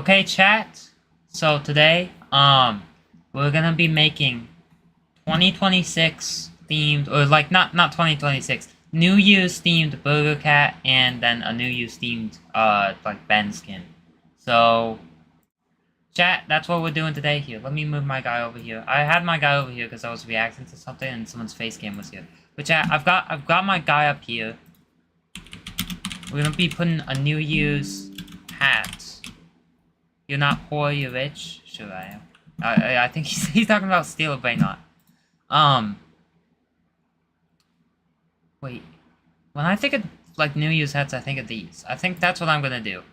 Okay, chat. So today, we're gonna be making 2026 themed, or like not 2026, New Year's themed Burger Cat, and then a New Year's themed like Ben skin. So, chat, that's what we're doing today. Here, let me move my guy over here. I had my guy over here because I was reacting to something, and someone's face cam was here. But chat, I've got my guy up here. We're gonna be putting a New Year's hat. You're not poor, you're rich. Sure I am. I think he's talking about steal a brain not. Wait. When I think of like New Year's hats, I think of these. I think that's what I'm gonna do.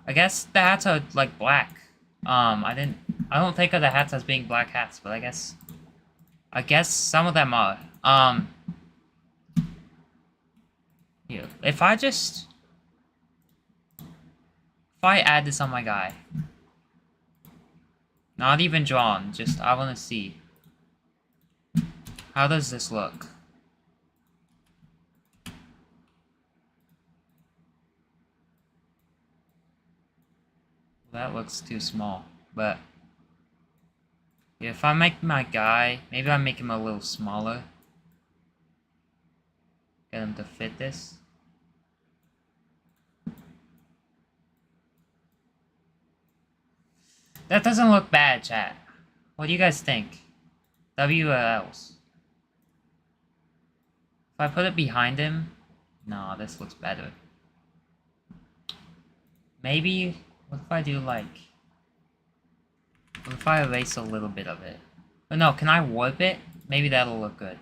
I guess the hats are like black. I don't think of the hats as being black hats, but I guess some of them are. Here. If I add this on my guy. Not even drawn, just I wanna see. How does this look? That looks too small, but if I make my guy, maybe I make him a little smaller. Get him to fit this. That doesn't look bad, chat. What do you guys think? W or else? If I put it behind him, no, this looks better. Maybe, what if I do like, what if I erase a little bit of it? But no, can I warp it? Maybe that'll look good.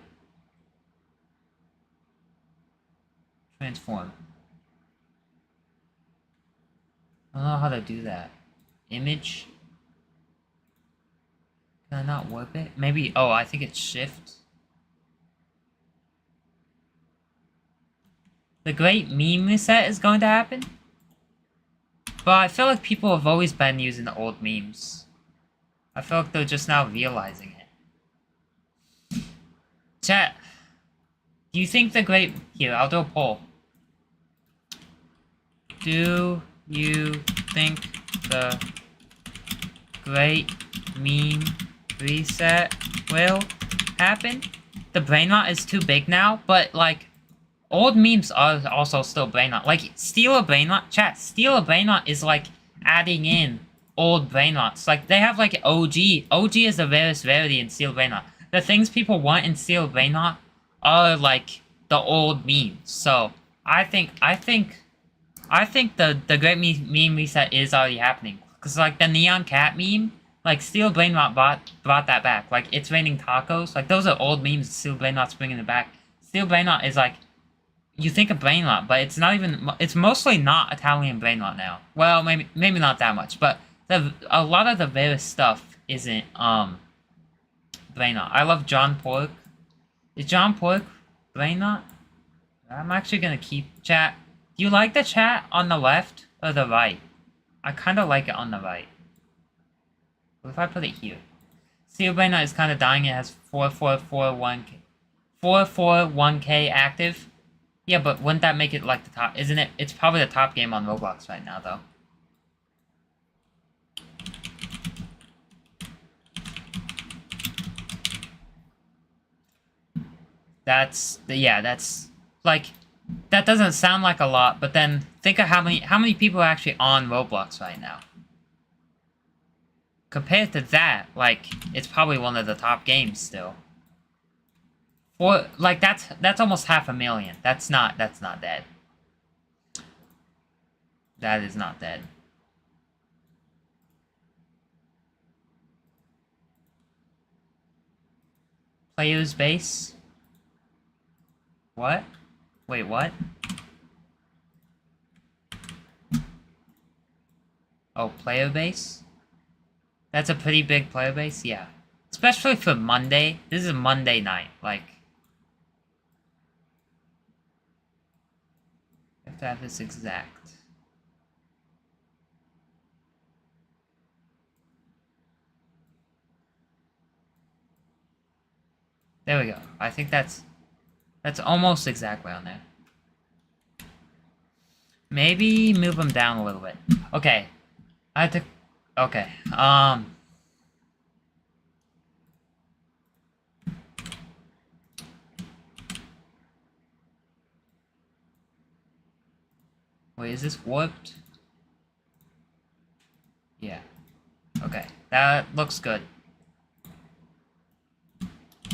Transform. I don't know how to do that. Image. Can I not warp it? Maybe, oh, I think it's shift. The great meme reset is going to happen? But I feel like people have always been using the old memes. I feel like they're just now realizing it. Chat, do you think the great... Here, I'll do a poll. Do you think the great meme reset will happen? The brain rot is too big now, but like old memes are also still brain rot. Like steal a brain rot, chat. Steal a brain rot is like adding in old brain rots. Like they have like OG. OG is the rarest rarity in steal brain rot. The things people want in steal brain rot are like the old memes. So I think the great meme reset is already happening. Cause like the neon cat meme. Like, Steel Brain Rot brought that back. Like, It's Raining Tacos. Like, those are old memes. Steel Brain Rot's bringing it back. Steel Brain Rot is like, you think of Brain Rot, but it's not even, it's mostly not Italian Brain Rot now. Well, maybe not that much, but a lot of the various stuff isn't, Brain Rot. I love John Pork. Is John Pork Brain Rot? I'm actually gonna keep chat. Do you like the chat on the left or the right? I kinda like it on the right. What if I put it here? Steel Brain Rot is kind of dying. It has 441k active. Yeah, but wouldn't that make it like the top? Isn't it? It's probably the top game on Roblox right now, though. That's like, that doesn't sound like a lot, but then think of how many people are actually on Roblox right now. Compared to that, like, it's probably one of the top games still. Or, like, that's almost 500,000. That's not dead. That is not dead. Player's base? What? Wait, what? Oh, player base? That's a pretty big player base, yeah. Especially for Monday. This is Monday night, like. I have to have this exact. There we go. I think that's almost exactly on there. Maybe move them down a little bit. Okay. I had to... Okay, wait, is this warped? Yeah. Okay, that looks good.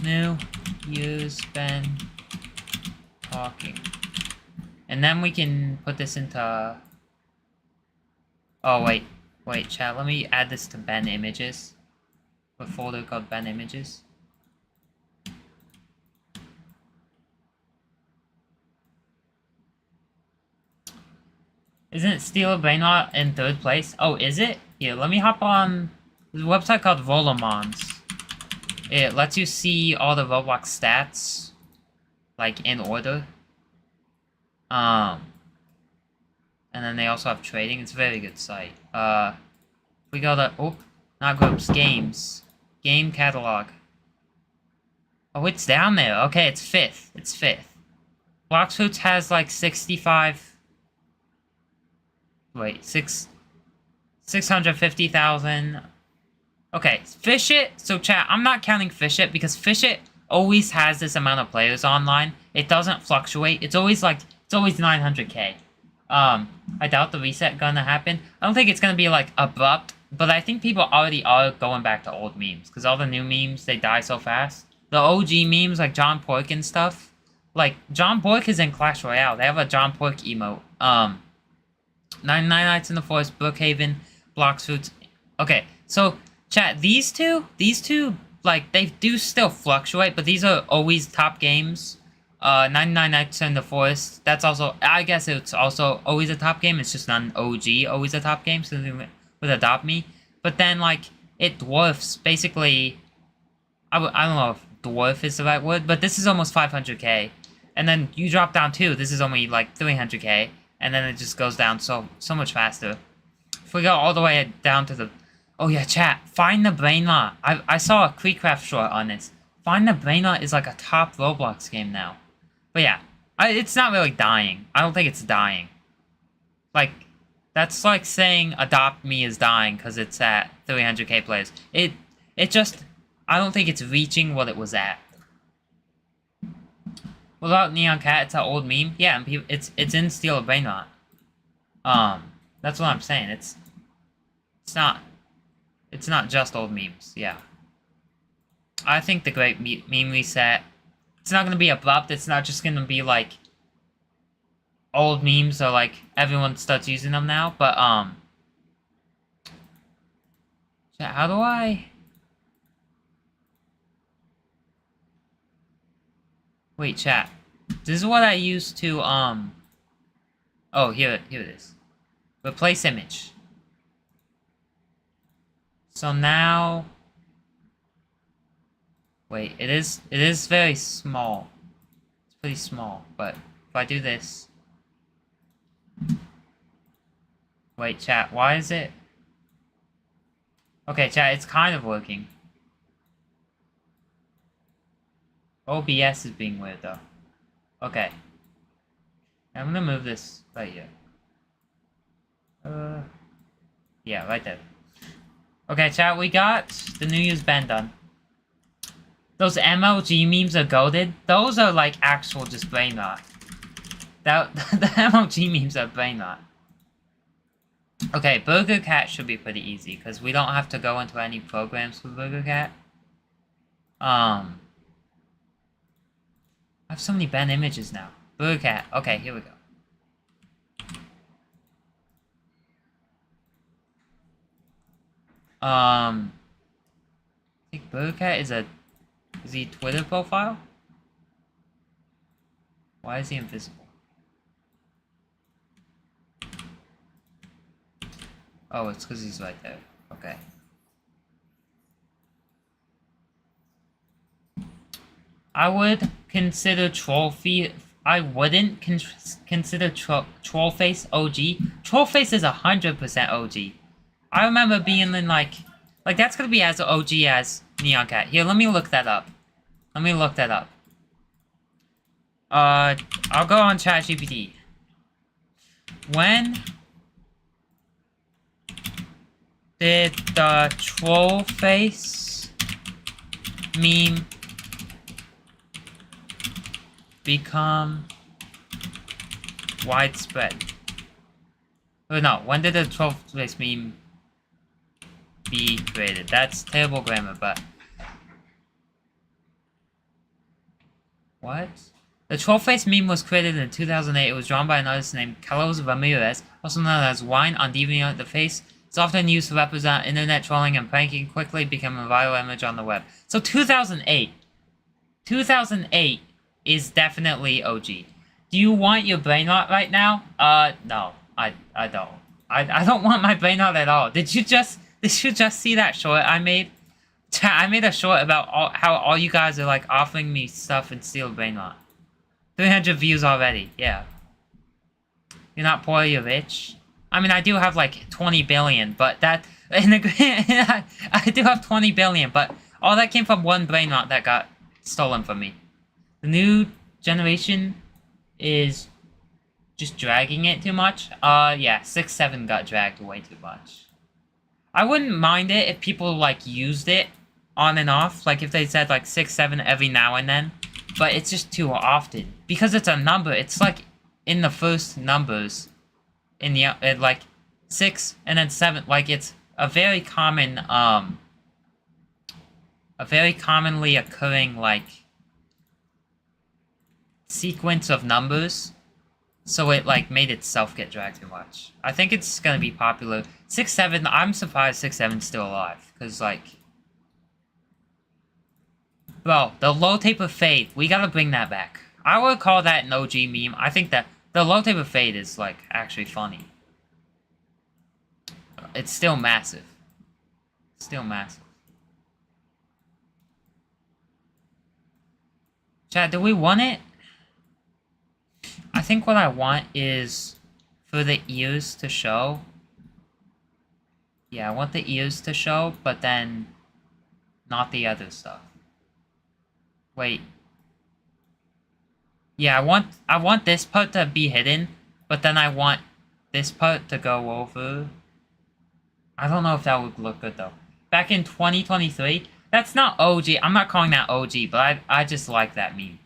New use been talking. And then we can put this into... Oh, wait, chat, let me add this to Ben Images. A folder called Ben Images. Isn't Steel Brainrot in 3rd place? Oh, is it? Here, let me hop on... There's a website called Rollomons. It lets you see all the Roblox stats, like, in order. And then they also have trading. It's a very good site. We go to... Oh, not groups. Games. Game catalog. Oh, it's down there. Okay, it's 5th. It's 5th. Bloxfruits has, like, 65... Wait, 650,000. Okay, Fishit. So chat, I'm not counting Fishit because Fishit always has this amount of players online. It doesn't fluctuate. It's always 900k. I doubt the reset gonna happen. I don't think it's gonna be like abrupt, but I think people already are going back to old memes because all the new memes they die so fast. The OG memes like John Pork and stuff. Like John Pork is in Clash Royale. They have a John Pork emote. 99 Nights in the Forest, Brookhaven, Bloxfruits. Okay, so, chat, these two, like, they do still fluctuate, but these are always top games. 99 Nights in the Forest, that's also, I guess it's also always a top game, it's just not an OG, always a top game, so it would Adopt Me. But then, like, it dwarfs, basically, I don't know if dwarf is the right word, but this is almost 500k. And then you drop down too, this is only, like, 300k. And then it just goes down so much faster. If we go all the way down to the... Oh yeah, chat. Find the Brainrot. I saw a Creekcraft short on this. Find the Brainrot is like a top Roblox game now. But yeah, it's not really dying. I don't think it's dying. Like, that's like saying Adopt Me is dying because it's at 300k players. It just... I don't think it's reaching what it was at. What about Neon Cat? It's an old meme. Yeah, and it's in Steel Brainrot. That's what I'm saying. It's not just old memes. Yeah. I think the great meme reset. It's not gonna be abrupt. It's not just gonna be like old memes or like everyone starts using them now. But how do I? Wait, chat. This is what I used to, Oh, here it is. Replace image. So now... Wait, it is very small. It's pretty small, but if I do this... Wait, chat, why is it... Okay, chat, it's kind of working. OBS is being weird, though. Okay. I'm gonna move this right here. Yeah, right there. Okay, chat, we got the New Year's band done. Those MLG memes are goated. Those are, like, actual just brain rot. The MLG memes are brain rot. Okay, Burger Cat should be pretty easy, because we don't have to go into any programs for Burger Cat. I have so many Ben images now. Burger Cat. Okay, here we go. I think Burger Cat is he Twitter profile? Why is he invisible? Oh, it's because he's right there. Okay. I would consider I wouldn't consider Trollface OG. Trollface is 100% OG. I remember being in like that's gonna be as OG as Neon Cat. Here, let me look that up. I'll go on ChatGPT. When Did the troll face meme become widespread? Oh no, when did the troll face meme be created? That's terrible grammar, but... What? The troll face meme was created in 2008. It was drawn by an artist named Carlos Ramirez, also known as Wine on DeviantArt. The face is often used to represent internet trolling and pranking, quickly becoming a viral image on the web. So 2008. 2008 is definitely OG. Do you want your brain rot right now? No. I don't. I don't want my brain rot at all. Did you just see that short I made? I made a short about how all you guys are like offering me stuff and steal brain rot. 300 views already, yeah. You're not poor, you're rich. I mean, I do have like 20 billion, but that... I do have 20 billion, but all that came from one brain rot that got stolen from me. The new generation is just dragging it too much. Yeah, 6-7 got dragged way too much. I wouldn't mind it if people, like, used it on and off. Like, if they said, like, 6-7 every now and then. But it's just too often. Because it's a number, it's like in the first numbers. In the, like, 6 and then 7. Like, it's a very common, a very commonly occurring, like, sequence of numbers. So it, like, made itself get dragged too much. I think it's gonna be popular. 6-7, I'm surprised 6-7's still alive. Because, like... Bro, the low taper fade, we gotta bring that back. I would call that an OG meme. I think that the low taper fade is, like, actually funny. It's still massive. Still massive. Chat, do we want it? I think what I want is for the ears to show. Yeah, I want the ears to show, but then not the other stuff. Wait. Yeah, I want this part to be hidden, but then I want this part to go over. I don't know if that would look good though. Back in 2023, that's not OG. I'm not calling that OG, but I just like that meme.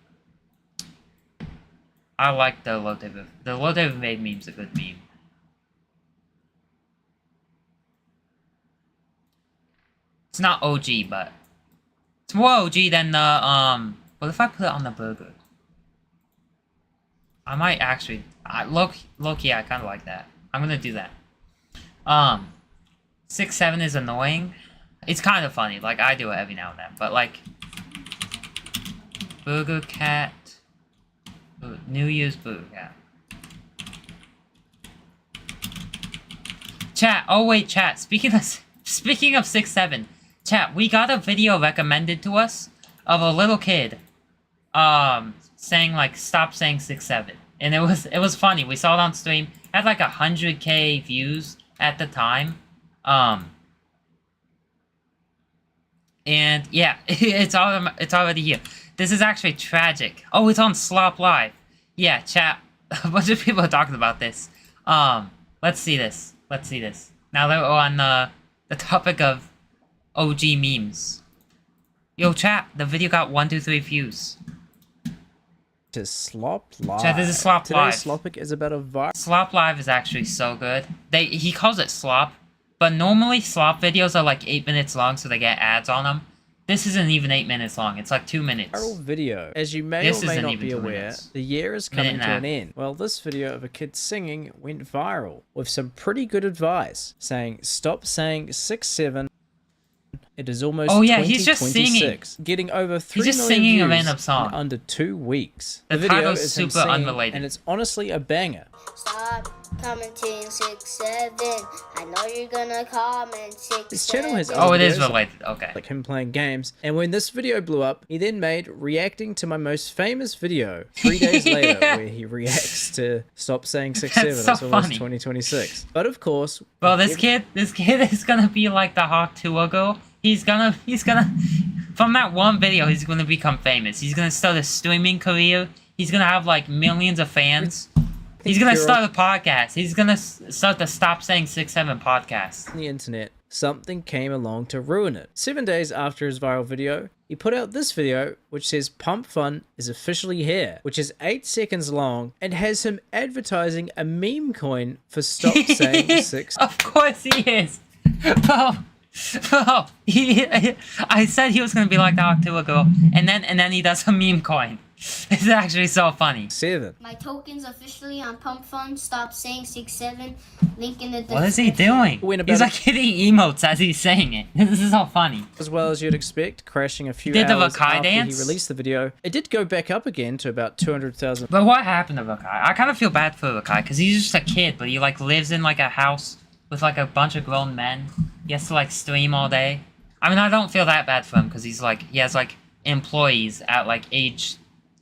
I like the low taper. The low taper made meme's a good meme. It's not OG, but it's more OG than the what if I put it on the burger? I might actually low-key, I kinda like that. I'm gonna do that. 6-7 is annoying. It's kind of funny, like I do it every now and then, but like Burger Cat, New Year's Burger Cat. Chat, oh wait, chat, speaking of 6-7, chat, we got a video recommended to us of a little kid saying like stop saying 6-7, and it was funny. We saw it on stream. It had like 100K views at the time. And yeah, it's already here. This is actually tragic. Oh, it's on Slop Live. Yeah, chat. A bunch of people are talking about this. Let's see this. Let's see this. Now that we're on the topic of OG memes. Yo, chat. The video got 1, 2, 3 views. To Slop Live. Chat, this is Slop Live. Today's Slopic is about a virus. Slop Live is actually so good. He calls it Slop, but normally Slop videos are like 8 minutes long, so they get ads on them. This isn't even 8 minutes long. It's like 2 minutes. Viral video. As you may or may not be aware, the year is coming to an end. Well, this video of a kid singing went viral with some pretty good advice, saying stop saying 6-7. It is almost 2026. He's just singing. Getting over 3 he's just million singing views a random song in under 2 weeks. The video title's is him super singing, unrelated. and it's honestly a banger. Stop commenting 6-7. I know you're gonna comment 6-7. His channel has Oh, it is videos related. Okay. like him playing games, and when this video blew up, he then made reacting to my most famous video 3 days later, where he reacts to stop saying 6-7. That's so It's almost funny. 2026. But of course, Bro, this kid is gonna be like the Hawk Tuah girl. He's gonna, from that one video, he's gonna become famous. He's gonna start a streaming career. He's gonna have like millions of fans. He's gonna start a podcast. He's gonna start the Stop Saying 6'7" podcast. On the internet, something came along to ruin it. 7 days after his viral video, he put out this video which says Pump Fun is officially here, which is 8 seconds long and has him advertising a meme coin for Stop Saying 6. Of course he is. Bro, I said he was gonna be like the Octua girl, and then he does a meme coin. It's actually so funny. 7. My token's officially on Pump Fun. Stop saying 6'7". Link in the description. What is he doing? He's like hitting emotes as he's saying it. This is so funny. As well as you'd expect, crashing a few did hours the Vakai after dance? he released the video. It did go back up again to about 200,000. But what happened to Vakai? I kind of feel bad for Vakai because he's just a kid, but he like lives in like a house with like a bunch of grown men. He has to like stream all day. I mean, I don't feel that bad for him because he has like employees at like age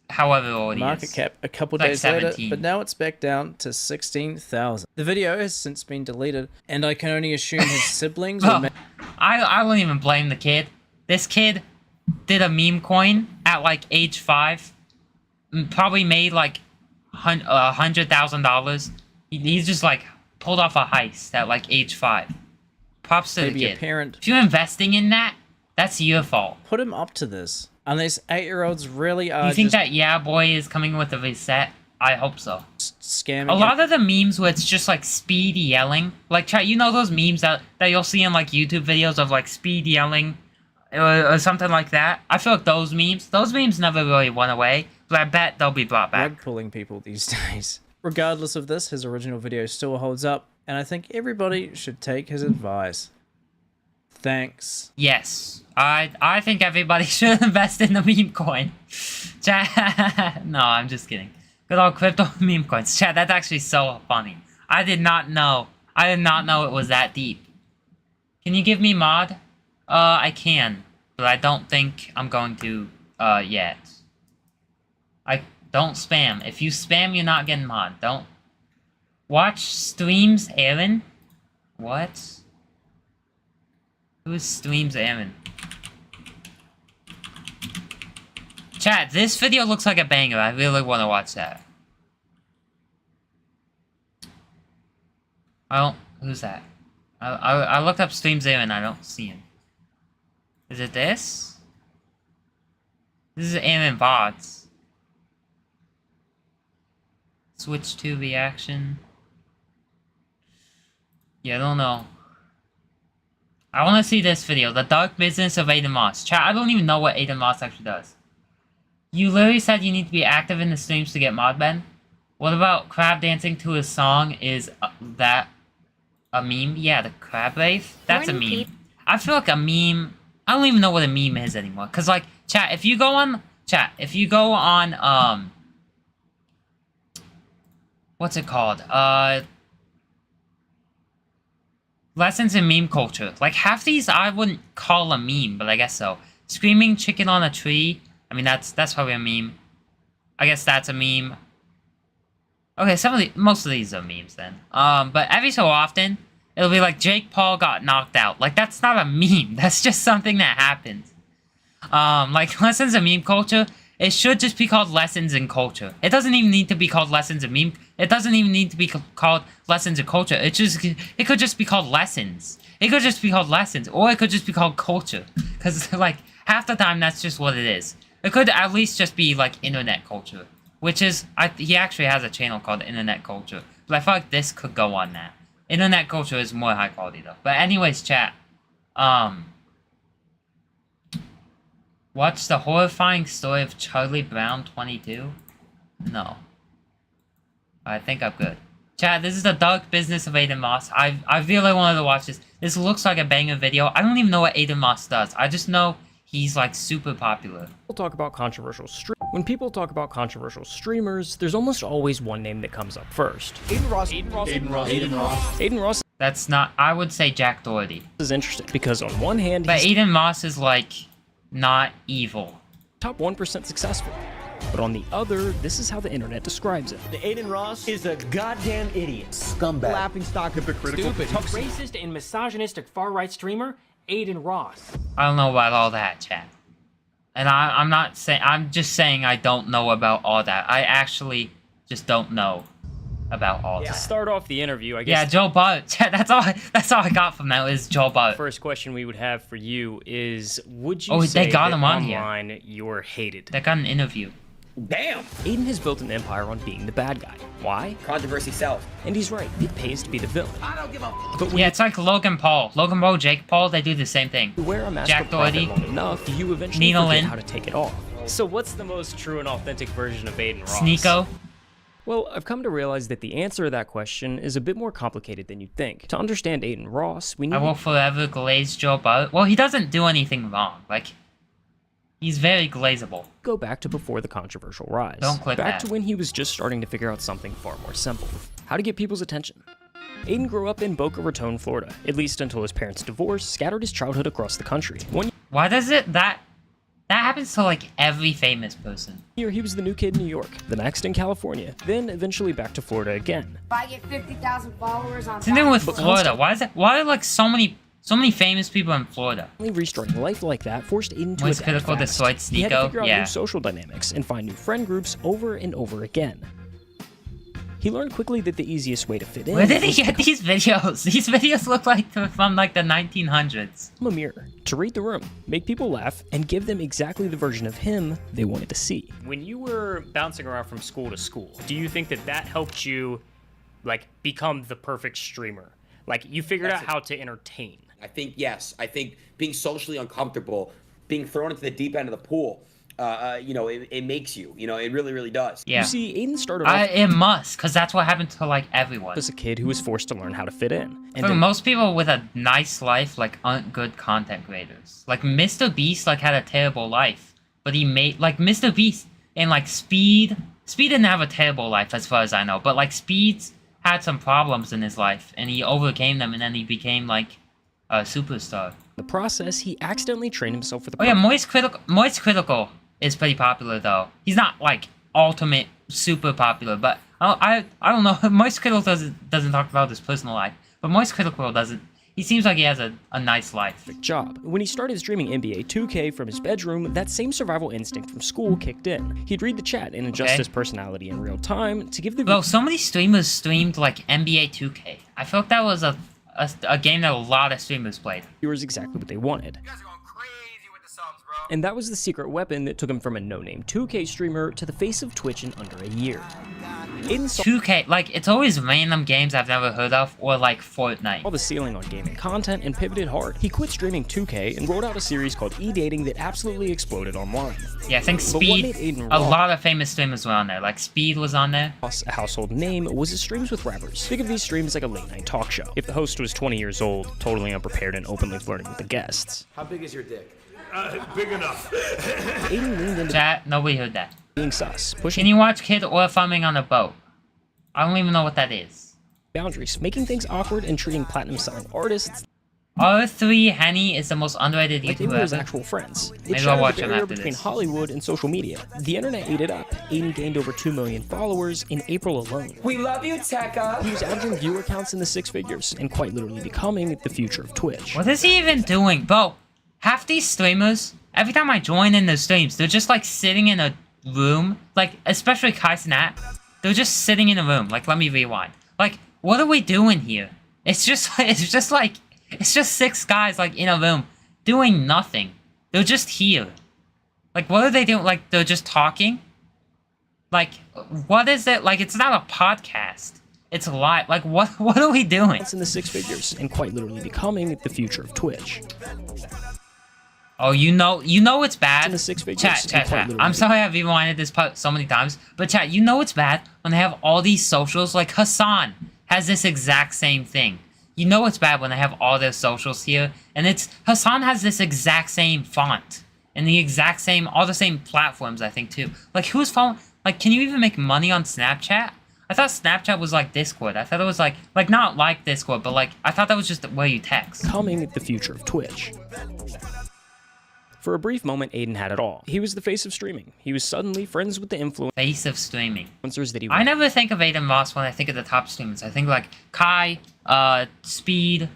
however old he is. Market cap a couple like days 17. later, but now it's back down to 16,000. The video has since been deleted, and I can only assume his siblings Bro, I wouldn't even blame the kid. This kid did a meme coin at like age 5. Probably made like $100,000. He's just like pulled off a heist at like age 5. Props to maybe the a kid. parent. If you're investing in that, that's your fault. Put him up to this. Unless 8-year-olds really are You think just that Yeah Boy is coming with a reset? I hope so. scamming. A lot of the memes where it's just like Speed yelling, like chat, you know those memes that you'll see in like YouTube videos of like Speed yelling or something like that. I feel like those memes never really went away, but I bet they'll be brought back. rug pulling people these days. Regardless of this, his original video still holds up, and I think everybody should take his advice. Thanks. Yes, I think everybody should invest in the meme coin. Chat, no, I'm just kidding. Good old crypto meme coins. Chat, that's actually so funny. I did not know it was that deep. Can you give me mod? I can, but I don't think I'm going to, yet. Don't spam. If you spam, you're not getting mod. Don't. Watch streams, Aaron? What? Who streams Aaron? Chat, this video looks like a banger. I really want to watch that. Who's that? I looked up streams Aaron. I don't see him. Is it this? This is Aaron Bots. Switch to reaction. Yeah, I don't know. I want to see this video. The Dark Business of Aiden Moss. Chat, I don't even know what Aiden Moss actually does. You literally said you need to be active in the streams to get mod Ben. What about crab dancing to a song? Is that a meme? Yeah, the crab wave? That's a meme. I feel like a meme... I don't even know what a meme is anymore. Because, like, chat, if you go on... Chat, if you go on, what's it called? Lessons in meme culture. Like, half these I wouldn't call a meme, but I guess so. Screaming chicken on a tree. I mean, that's probably a meme. I guess that's a meme. Okay, most of these are memes then. But every so often, it'll be like Jake Paul got knocked out. Like, that's not a meme. That's just something that happens. Like, lessons in meme culture, it should just be called lessons in culture. It doesn't even need to be called lessons in meme. It doesn't even need to be called lessons in culture. It could just be called lessons. It could just be called lessons, or it could just be called culture. Because, like, half the time, that's just what it is. It could at least just be, like, internet culture. Which is, he actually has a channel called Internet Culture. But I feel like this could go on that. Internet culture is more high quality, though. But anyways, chat. Watch the horrifying story of Charlie Brown 22? No. I think I'm good. Chat, this is the Dark Business of Aiden Moss. I really wanted to watch this. This looks like a banger video. I don't even know what Aiden Moss does. I just know he's, like, super popular. When people talk about controversial streamers, there's almost always one name that comes up first. Aiden Ross That's not... I would say Jack Doherty. is interesting because on one hand, But he's Aiden Moss is, like, not evil. top 1% successful. But on the other, this is how the internet describes it. The Aiden Ross is a goddamn idiot. Scumbag. Laughingstock, hypocritical, Stupid, racist, and misogynistic far-right streamer, Aiden Ross. I don't know about all that, chat. And I'm not saying... I'm just saying I don't know about all that. I actually just don't know. about all To that. start off the interview, I Yeah, guess Joe Butt. That's all I got from that is Joe the Butt. first question we would have for you is, would you Oh, say they got that him on here. online you're hated? They got an interview. Damn. Aiden has built an empire on being the bad guy. Why? Controversy sells. And he's right, it pays to be the villain. I don't give a But when Yeah, it's like Logan Paul. Logan Paul, Jake Paul, they do the same thing. you wear a mask Jack of profit Doherty, long enough, you eventually Nina forget Lynn. how to take it off. So what's the most true and authentic version of Aiden Ross? Sneeko. Well, I've come to realize that the answer to that question is a bit more complicated than you'd think. To understand Aiden Ross, we need I will forever glaze Joe Butt. Well, he doesn't do anything wrong. Like, he's very glazable. to go back to before the controversial rise. Don't click back that. to when he was just starting to figure out something far more simple. How to get people's attention. Aiden grew up in Boca Raton, Florida, at least until his parents' divorce scattered his childhood across the country. One Why does that happens to like every famous person? year he was the new kid in New York, the next in California, then eventually back to Florida again. If I get 50,000 followers on Same thing with But Florida. Why are like so many famous people in Florida? Finally restarting life like that forced Aiden to Moist adapt Critical fast. destroyed He had to Sneeko? figure out Yeah. new social dynamics and find new friend groups over and over again. He learned quickly that the easiest way to fit in Where did he was to get these videos? These videos look like they're from like the 1900s. become a mirror, to read the room, make people laugh, and give them exactly the version of him they wanted to see. When you were bouncing around from school to school, do you think that that helped you, like, become the perfect streamer? Like, you figured out how to entertain. I think, yes. I think being socially uncomfortable, being thrown into the deep end of the pool, it makes you. It really, really does. Yeah. You see, Aiden started off It must, because that's what happened to like everyone. as a kid who was forced to learn how to fit in. And For then most people with a nice life, like, aren't good content creators. Like, Mr. Beast, like, had a terrible life. But he made, like, Mr. Beast and, like, Speed didn't have a terrible life, as far as I know. But, like, Speed's had some problems in his life. And he overcame them, and then he became, like, a superstar. in the process, he accidentally trained himself for the Oh, yeah, Moist Critical is pretty popular, though. He's not, like, ultimate super popular, but I don't know. Moist Critical doesn't talk about his personal life. But Moist Critical doesn't. He seems like he has a nice life. job. When he started streaming NBA 2K from his bedroom, that same survival instinct from school kicked in. He'd read the chat and adjust Okay. his personality in real time to give the Bro, so many streamers streamed, like, NBA 2K. I felt that was a game that a lot of streamers played. viewers exactly what they wanted. And that was the secret weapon that took him from a no-name 2K streamer to the face of Twitch in under a year. Aiden saw 2K, like, it's always random games I've never heard of, or, like, Fortnite. the ceiling on gaming content and pivoted hard. He quit streaming 2K and rolled out a series called E-Dating that absolutely exploded online. Yeah, I think But what Speed, made Aiden a raw? lot of famous streamers were on there. Like, Speed was on there. A household name was his streams with rappers. Think of these streams like a late-night talk show. If the host was 20 years old, totally unprepared and openly flirting with the guests. How big is your dick? Big enough. Aiden leaned into Chat, nobody heard that. being sus, Can pushing you watch Kid or Farming on a Boat? I don't even know what that is. boundaries, making things awkward and treating platinum-selling artists R3 Henny is the most underrated like they were YouTuber his ever. actual friends. It Maybe I'll shattered watch the him barrier after between this. Hollywood and social media. The internet ate it up. Aiden gained over 2 million followers in April alone. We love you, Tekka. He was averaging viewer counts in the 6 figures and quite literally becoming the future of Twitch. What is he even doing? Bro, half these streamers, every time I join in their streams, they're just like sitting in a room. Like, especially Kai Cenat, they're just sitting in a room. Like, let me rewind. Like, what are we doing here? It's just 6 guys, like, in a room doing nothing. They're just here. Like, what are they doing? Like, they're just talking? Like, what is it? Like, it's not a podcast. It's live. Like, what are we doing? In the 6 figures and quite literally becoming the future of Twitch. Oh, you know it's bad. In the 6 figures Chat. and quite literally I'm sorry I've rewinded this part so many times, but chat, you know it's bad when they have all these socials. Like Hassan has this exact same thing. You know it's bad when they have all their socials here, and Hassan has this exact same font and the exact same, all the same platforms, I think too. Like, who's following? Like, can you even make money on Snapchat? I thought Snapchat was like Discord. I thought it was like not like Discord, but like I thought that was just where you text. Becoming the future of Twitch. For a brief moment, Aiden had it all. He was the face of streaming. He was suddenly friends with the Face of streaming. influencers that he I never think of Aiden Ross when I think of the top streamers. I think like Kai, Speed.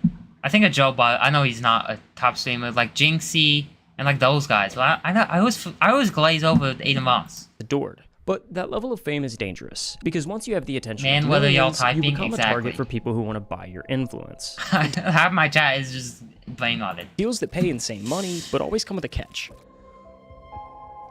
I think of Joe Butt. I know he's not a top streamer. Like Jinxie and like those guys. But I always glaze over Aiden Ross. adored. But that level of fame is dangerous, because once you have the attention Man, of what are y'all millions, you typing? become a Exactly. target for people who want to buy your influence. Half my chat is just brain-rotted. Deals that pay insane money, but always come with a catch.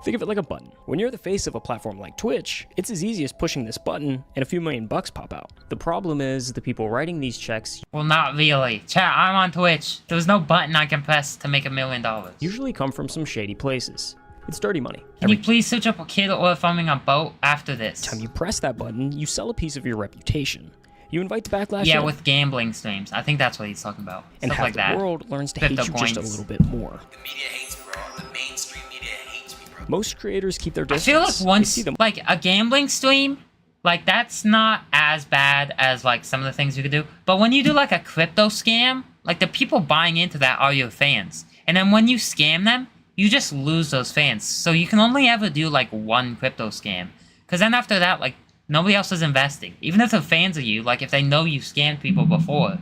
Think of it like a button. When you're the face of a platform like Twitch, it's as easy as pushing this button and a few $1 million pop out. The problem is the people writing these checks Well, not really. Chat, I'm on Twitch. There's no button I can press to make $1 million. usually come from some shady places. It's dirty money. Can you please search up a kid or farming a boat after this? Every time you press that button, you sell a piece of your reputation. You invite the backlash Yeah, in, with gambling streams. I think that's what he's talking about. and Stuff half like the that. world learns to hate you Crypto just a coins. little bit more. The media hates me, bro. The mainstream media hates me, bro. Most creators keep their I distance. feel like They once, see them like, a gambling stream, like, that's not as bad as, like, some of the things you could do. But when you do, like, a crypto scam, like, the people buying into that are your fans. And then when you scam them, you just lose those fans. So you can only ever do, like, one crypto scam. Because then after that, like, nobody else is investing. Even if they're fans of you, like, if they know you scammed people before,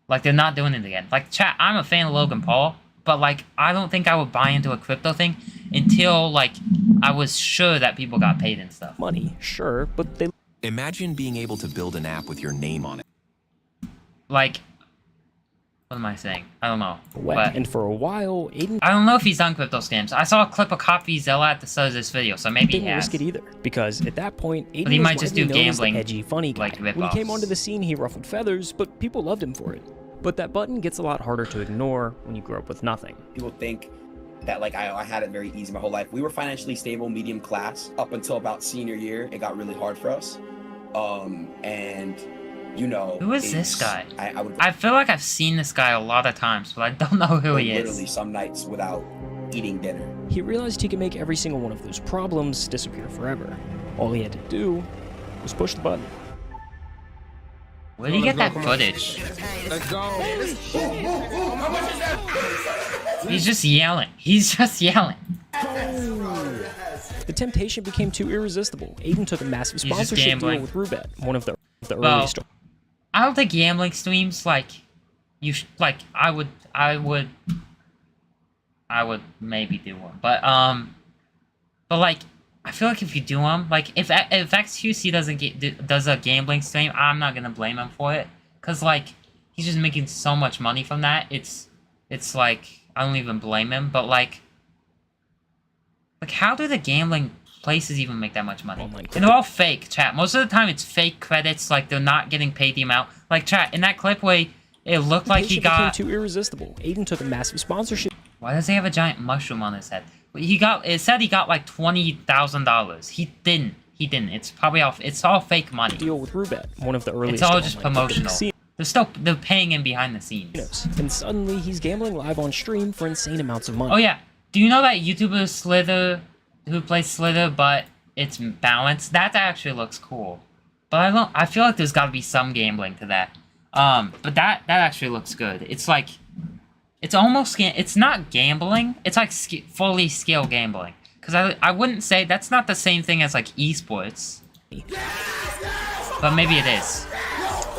like, they're not doing it again. Like, chat, I'm a fan of Logan Paul, but, like, I don't think I would buy into a crypto thing until, like, I was sure that people got paid and stuff. money, sure, but they Imagine being able to build an app with your name on it. Like, what am I saying? I don't know. wet. But And for a while, Aiden I don't know if he's done crypto scams. I saw a clip of Coffee Zella at the start of this video, so maybe he didn't has. risk it either, because at that point, Aiden he was might just widely do known as the gambling, edgy, funny guy. like, When he rip-offs. came onto the scene, he ruffled feathers, but people loved him for it. But that button gets a lot harder to ignore when you grow up with nothing. People think that like I had it very easy my whole life. We were financially stable, medium class up until about senior year. It got really hard for us. And you know, Who is this it's- guy? I would I feel like I've seen this guy a lot of times, but I don't know who go he literally is. some nights without eating dinner. He realized he could make every single one of those problems disappear forever. All he had to do was push the button. Where did he get that footage? Let's go. He's just yelling. He's just yelling. The temptation became too irresistible. Aiden took a massive He's just sponsorship deal gambling. with Rubet, one of the Well, earliest. I don't think gambling streams, like, like, I would maybe do one, but like, I feel like if you do them, like, if XQC does a gambling stream, I'm not gonna blame him for it, cause like, he's just making so much money from that. It's like, I don't even blame him, but like, how do the gambling places even make that much money? Online And they're all fake, chat. Most of the time, it's fake credits. Like, they're not getting paid the amount. Like, chat, in that clip where it looked like he Temptation got... became too irresistible. Aiden took a massive sponsorship Why does he have a giant mushroom on his head? It said he got, like, $20,000. He didn't. It's probably all... It's all fake money. deal with Rubet, one of the earliest. It's all just online promotional. casinos. They're paying him behind the scenes. And suddenly, he's gambling live on stream for insane amounts of money. Oh, yeah. Do you know that YouTuber Slither, who plays Slither, but it's balanced? That actually looks cool. But I feel like there's got to be some gambling to that. But that actually looks good. It's like, it's almost, it's not gambling. It's like fully skill gambling. Because I wouldn't say, that's not the same thing as like esports. But maybe it is.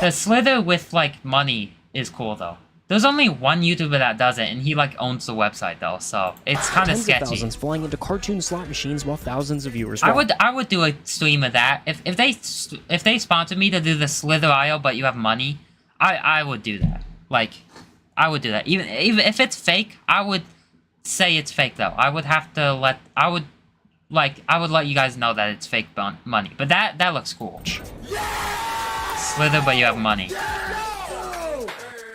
The Slither with like money is cool though. There's only one YouTuber that does it, and he like owns the website though, so it's kind of Tens of sketchy. thousands flying into cartoon slot machines while thousands of viewers. I watch. would do a stream of that if they sponsored me to do the Slither aisle, but you have money. I would do that. Like, I would do that. Even if it's fake, I would say it's fake though. I would let you guys know that it's fake money. But that looks cool. Slither, but you have money.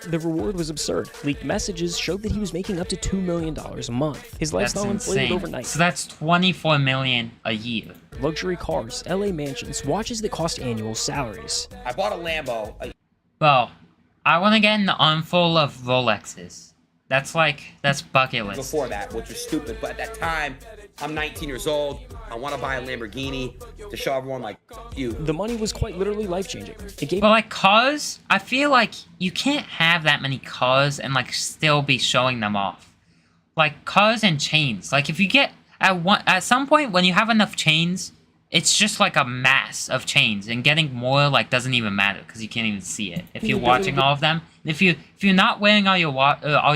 The reward was absurd. Leaked messages showed that he was making up to $2 million a month. His That's lifestyle inflated insane. overnight. So that's $24 million a year. Luxury cars, LA mansions, watches that cost annual salaries. I bought a Lambo. Well, I want to get an armful of Rolexes. That's bucket list. Before that, which was stupid. But at that time, I'm 19 years old. I want to buy a Lamborghini to show everyone, like, you. The money was quite literally life-changing. It gave But like cars, I feel like you can't have that many cars and like still be showing them off. Like cars and chains. Like if you get at some point when you have enough chains, it's just like a mass of chains, and getting more like doesn't even matter because you can't even see it. If you're watching all of them, if you're not wearing all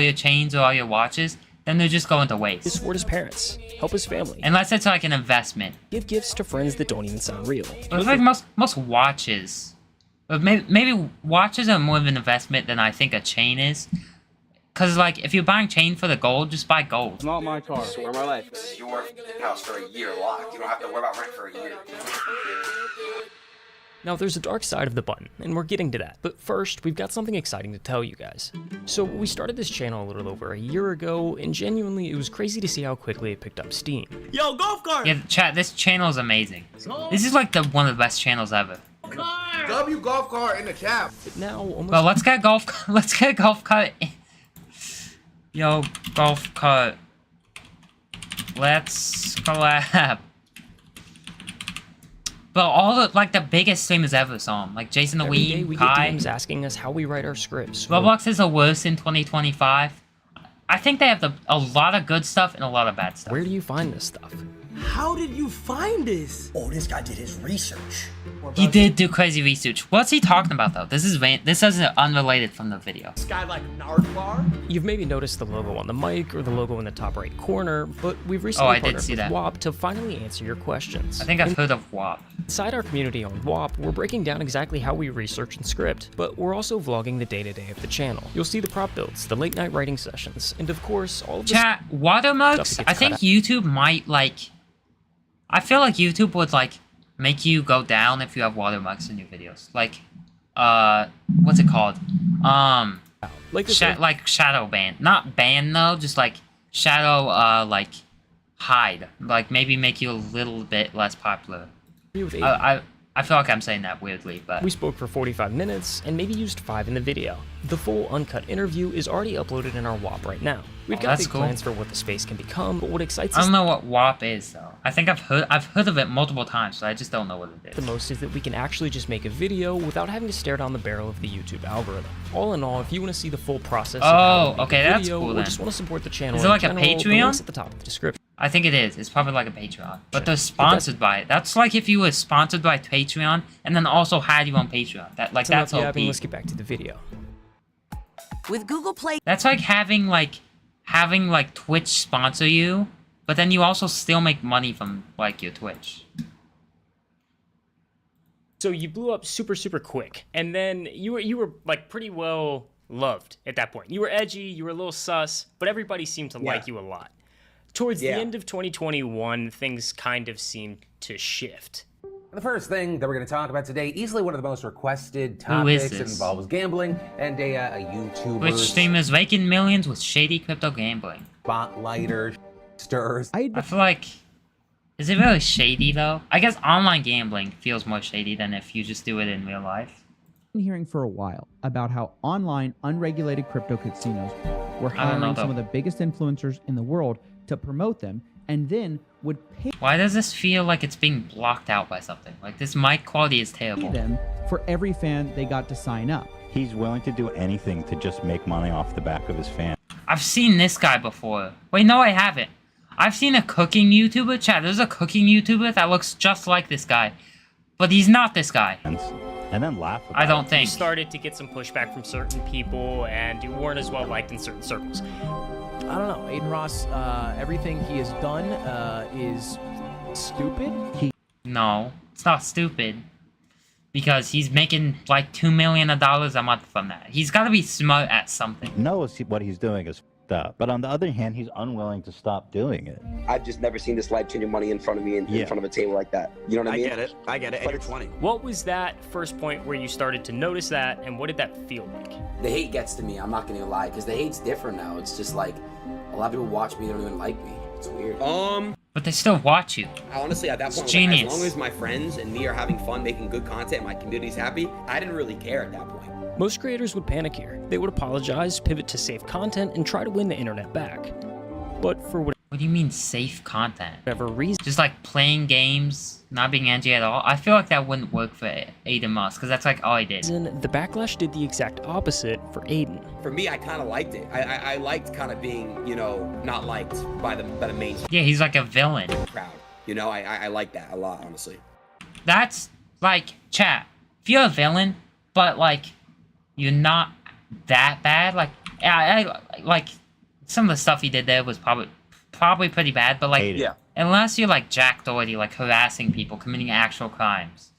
your chains or all your watches, then they're just going to waste. Support his parents, help his family, Unless it's like an investment. give gifts to friends that don't even sound real. But it's like most watches. But maybe watches are more of an investment than I think a chain is. Cause like if you're buying chain for the gold, just buy gold. It's not my car. Swear my life. This is your house for a year locked. You don't have to worry about rent for a year. Now there's a dark side of the button, and we're getting to that. But first, we've got something exciting to tell you guys. So we started this channel a little over a year ago, and genuinely it was crazy to see how quickly it picked up steam. Yo, golf cart! Yeah, chat. This channel is amazing. This is like one of the best channels ever. W golf cart in the chat. But now, almost Well, let's get golf. Let's get golf cart. Yo, golf cart. Let's collab. But all the like the biggest streamers ever saw him, like Jason the every day Weeb, we get Kai. DMs asking us how we write our scripts. Roblox is the worst in 2025. I think they have a lot of good stuff and a lot of bad stuff. Where do you find this stuff? How did you find this? Oh, this guy did his research. He did do crazy research. What's he talking about though? This is unrelated from the video. This guy like Nardwar? You've maybe noticed the logo on the mic or the logo in the top right corner, but we've recently I did partnered see with that. WAP to finally answer your questions. I think I've heard of WAP. Inside our community on WAP, we're breaking down exactly how we research and script, but we're also vlogging the day-to-day of the channel. You'll see the prop builds, the late night writing sessions, and of course, all of the Chat, watermarks, stuff that I gets think cut out. YouTube might like... I feel like YouTube would like make you go down if you have watermarks in your videos. Like, what's it called? Like this like shadow ban. Not ban though, just like shadow, like hide. Like maybe make you a little bit less popular. with Aiden. I feel like I'm saying that weirdly, but... We spoke for 45 minutes, and maybe used 5 in the video. The full uncut interview is already uploaded in our WAP right now. We've got that's big cool. plans for what the space can become, but what excites I us don't know what WAP is though. I think I've heard of it multiple times, so I just don't know what it the is. most is that we can actually just make a video without having to stare down the barrel of the YouTube algorithm. All in all, if you want to see the full process of how we make okay, a that's video, cool or then. just want to support the channel Is it in like a general, the Patreon? link's at the top of the description. I think it is. It's probably like a Patreon. But they're sponsored by it. That's like if you were sponsored by Patreon and then also had you on Patreon. That's enough OP. yapping, let's get back to the video. With Google Play, That's like having Twitch sponsor you, but then you also still make money from like your Twitch. So you blew up super quick, and then you were like pretty well loved at that point. You were edgy, you were a little sus, but everybody seemed to like you a lot. Towards the end of 2021, things kind of seemed to shift. The first thing that we're going to talk about today, easily one of the most requested Who is topics, this? involves gambling and a YouTuber. Twitch streamers making millions with shady crypto gambling. Spotlighter stirs. I feel like... Is it really shady though? I guess online gambling feels more shady than if you just do it in real life. Been hearing for a while about how online unregulated crypto casinos were hiring some of the biggest influencers in the world to promote them, and then would pay Why does this feel like it's being blocked out by something? Like this mic quality is terrible. them for every fan they got to sign up. He's willing to do anything to just make money off the back of his fans. I've seen this guy before. Wait, no I haven't. I've seen a cooking YouTuber. Chat, there's a cooking YouTuber that looks just like this guy. But he's not this guy. And then laugh about I don't think. You started to get some pushback from certain people, and you weren't as well liked in certain circles. I don't know. Aiden Ross, everything he has done is stupid. No, it's not stupid. Because he's making like $2 million a month from that. He's got to be smart at something. knows what he's doing is f***ed up. But on the other hand, he's unwilling to stop doing it. I've just never seen this life-changing money in front of me in front of a table like that. You know what I mean? I get it. And you're 20. What was that first point where you started to notice that, and what did that feel like? The hate gets to me, I'm not gonna lie, because the hate's different now. It's just like, a lot of people watch me, they don't even like me. It's weird. But they still watch you. Honestly, at that point, It's like, genius. as long as my friends and me are having fun making good content and my community's happy, I didn't really care at that point. Most creators would panic here. They would apologize, pivot to safe content, and try to win the internet back. But for What do you mean safe content? whatever reason, Just like playing games, not being edgy at all? I feel like that wouldn't work for Aiden Moss, because that's like all he did. the backlash did the exact opposite for Aiden. For me, I kind of liked it. I liked kind of being, you know, not liked by the mainstream Yeah, he's like a villain. crowd. You know, I like that a lot, honestly. That's like, chat, if you're a villain, but like, you're not that bad, like, like, some of the stuff he did there was probably pretty bad, but like, unless you're like Jack Doherty, like harassing people, committing actual crimes,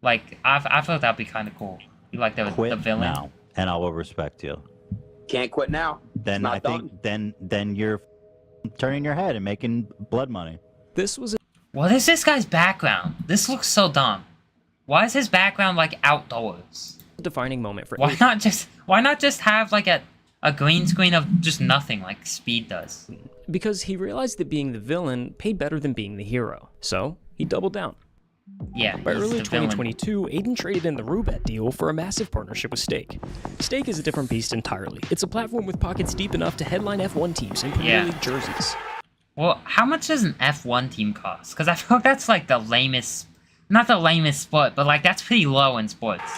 like I thought that'd be kind of cool. You like the villain now, and I will respect you. Can't quit now. Then I think then you're turning your head and making blood money. This was. What is this guy's background? This looks so dumb. Why is his background like outdoors? A defining moment for. Why not just have like a green screen of just nothing like Speed does? Because he realized that being the villain paid better than being the hero, so he doubled down. Yeah. By early 2022, Aiden traded in the Roobet deal for a massive partnership with Stake. Stake is a different beast entirely. It's a platform with pockets deep enough to headline F1 teams and Premier League jerseys. Well, how much does an F1 team cost? Because I feel like that's like the lamest, not the lamest sport, but like that's pretty low in sports.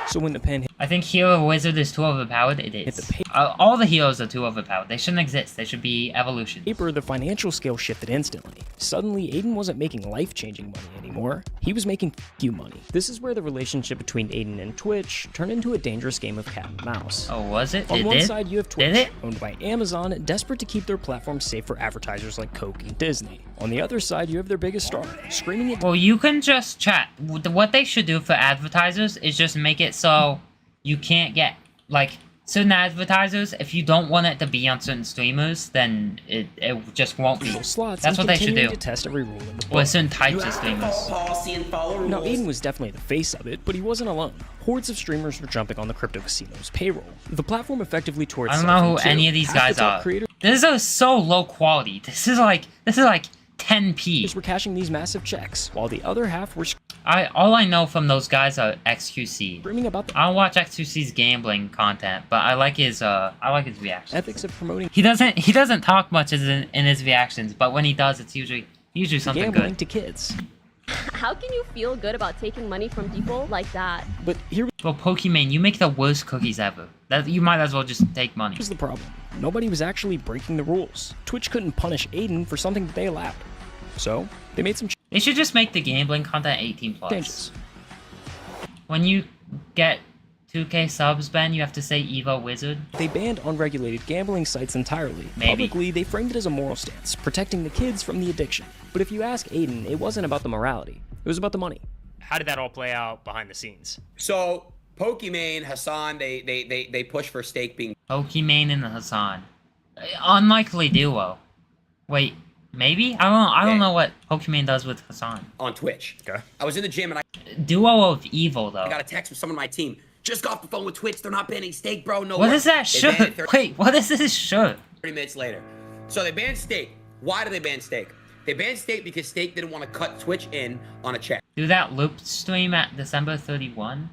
So when the pen hit, I think Hero Wizard is too overpowered. It is. All the heroes are too overpowered. They shouldn't exist. They should be evolution. Paper, the financial scale shifted instantly. Suddenly, Aiden wasn't making life-changing money anymore. He was making you money. This is where the relationship between Aiden and Twitch turned into a dangerous game of cat and mouse. Oh, was it? On one side, you have Twitch, owned by Amazon, desperate to keep their platform safe for advertisers like Coke and Disney. On the other side, you have their biggest star, screaming at. Well, you can just chat. What they should do for advertisers is just make it so you can't get, like, certain advertisers, if you don't want it to be on certain streamers, then it just won't be. That's what they should do. To test every rule in the book. Or certain types of streamers. Now, Aiden was definitely the face of it, but he wasn't alone. Hordes of streamers were jumping on the crypto casino's payroll. The platform effectively tore itself. I don't know who any of these guys are. This is so low quality. This is like 10p. Were cashing these massive checks, while the other half were. All I know from those guys are XQC. Screaming about I don't watch XQC's gambling content, but I like his reactions. Ethics of promoting. He doesn't talk much in his reactions, but when he does, it's usually something gambling good. To kids. How can you feel good about taking money from people like that? But here. Well, Pokimane, you make the worst cookies ever. That you might as well just take money. Here's the problem. Nobody was actually breaking the rules. Twitch couldn't punish Aiden for something that they allowed. So, they made some. They should just make the gambling content 18+. Dangerous. When you get 2K subs, Ben, you have to say Evo Wizard. They banned unregulated gambling sites entirely. Maybe. Publicly, they framed it as a moral stance, protecting the kids from the addiction. But if you ask Aiden, it wasn't about the morality. It was about the money. How did that all play out behind the scenes? So, Pokimane, Hassan, they push for Stake being... Pokimane and Hassan. Unlikely duo. Wait. Maybe? I don't know what Pokimane does with Hassan. On Twitch. Okay. I was in the gym and Duo of evil, though. I got a text from someone on my team. Just got off the phone with Twitch. They're not banning Stake, bro. No. What is that shirt? Wait, what is this shirt? 30 minutes later. So they banned Stake. Why did they ban Stake? They banned Stake because Stake didn't want to cut Twitch in on a check. Do that loop stream at December 31?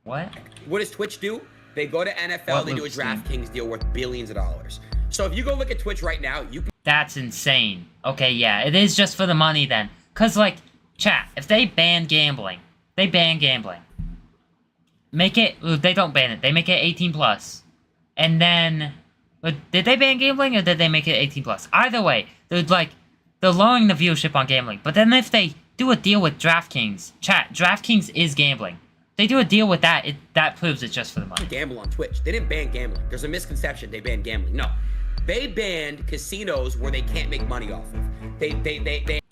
What? What does Twitch do? They go to NFL, they do a DraftKings deal worth billions of dollars. So if you go look at Twitch right now, you can... That's insane. Okay, yeah, it is just for the money then. Cause like, chat, if they ban gambling, make it, they don't ban it, they make it 18+. And then, did they ban gambling or did they make it 18+? Either way, they're lowering the viewership on gambling. But then if they do a deal with DraftKings, chat, DraftKings is gambling. They do a deal with that, that proves it's just for the money. Gamble on Twitch. They didn't ban gambling. There's a misconception they banned gambling. No. They banned casinos where they can't make money off of.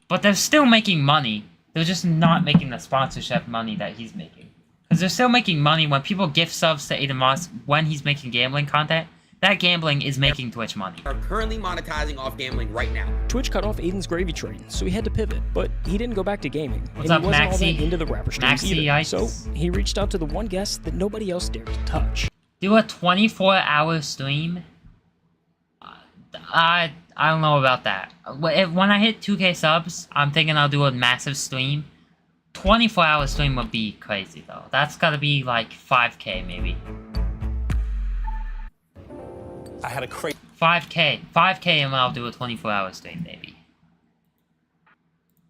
But they're still making money. They're just not making the sponsorship money that he's making. Because they're still making money when people gift subs to Aiden Ross when he's making gambling content. That gambling is making Twitch money. Are currently monetizing off gambling right now. Twitch cut off Aiden's gravy train, so he had to pivot. But he didn't go back to gaming. What's and up, he wasn't Maxi? all that into the rapper streams Maxi either. Yikes. So he reached out to the one guest that nobody else dared to touch. Do a 24-hour stream? I don't know about that. When I hit 2K subs, I'm thinking I'll do a massive stream. 24-hour stream would be crazy though. That's gotta be like 5K maybe. I had a crazy 5K and I'll do a 24-hour stream maybe.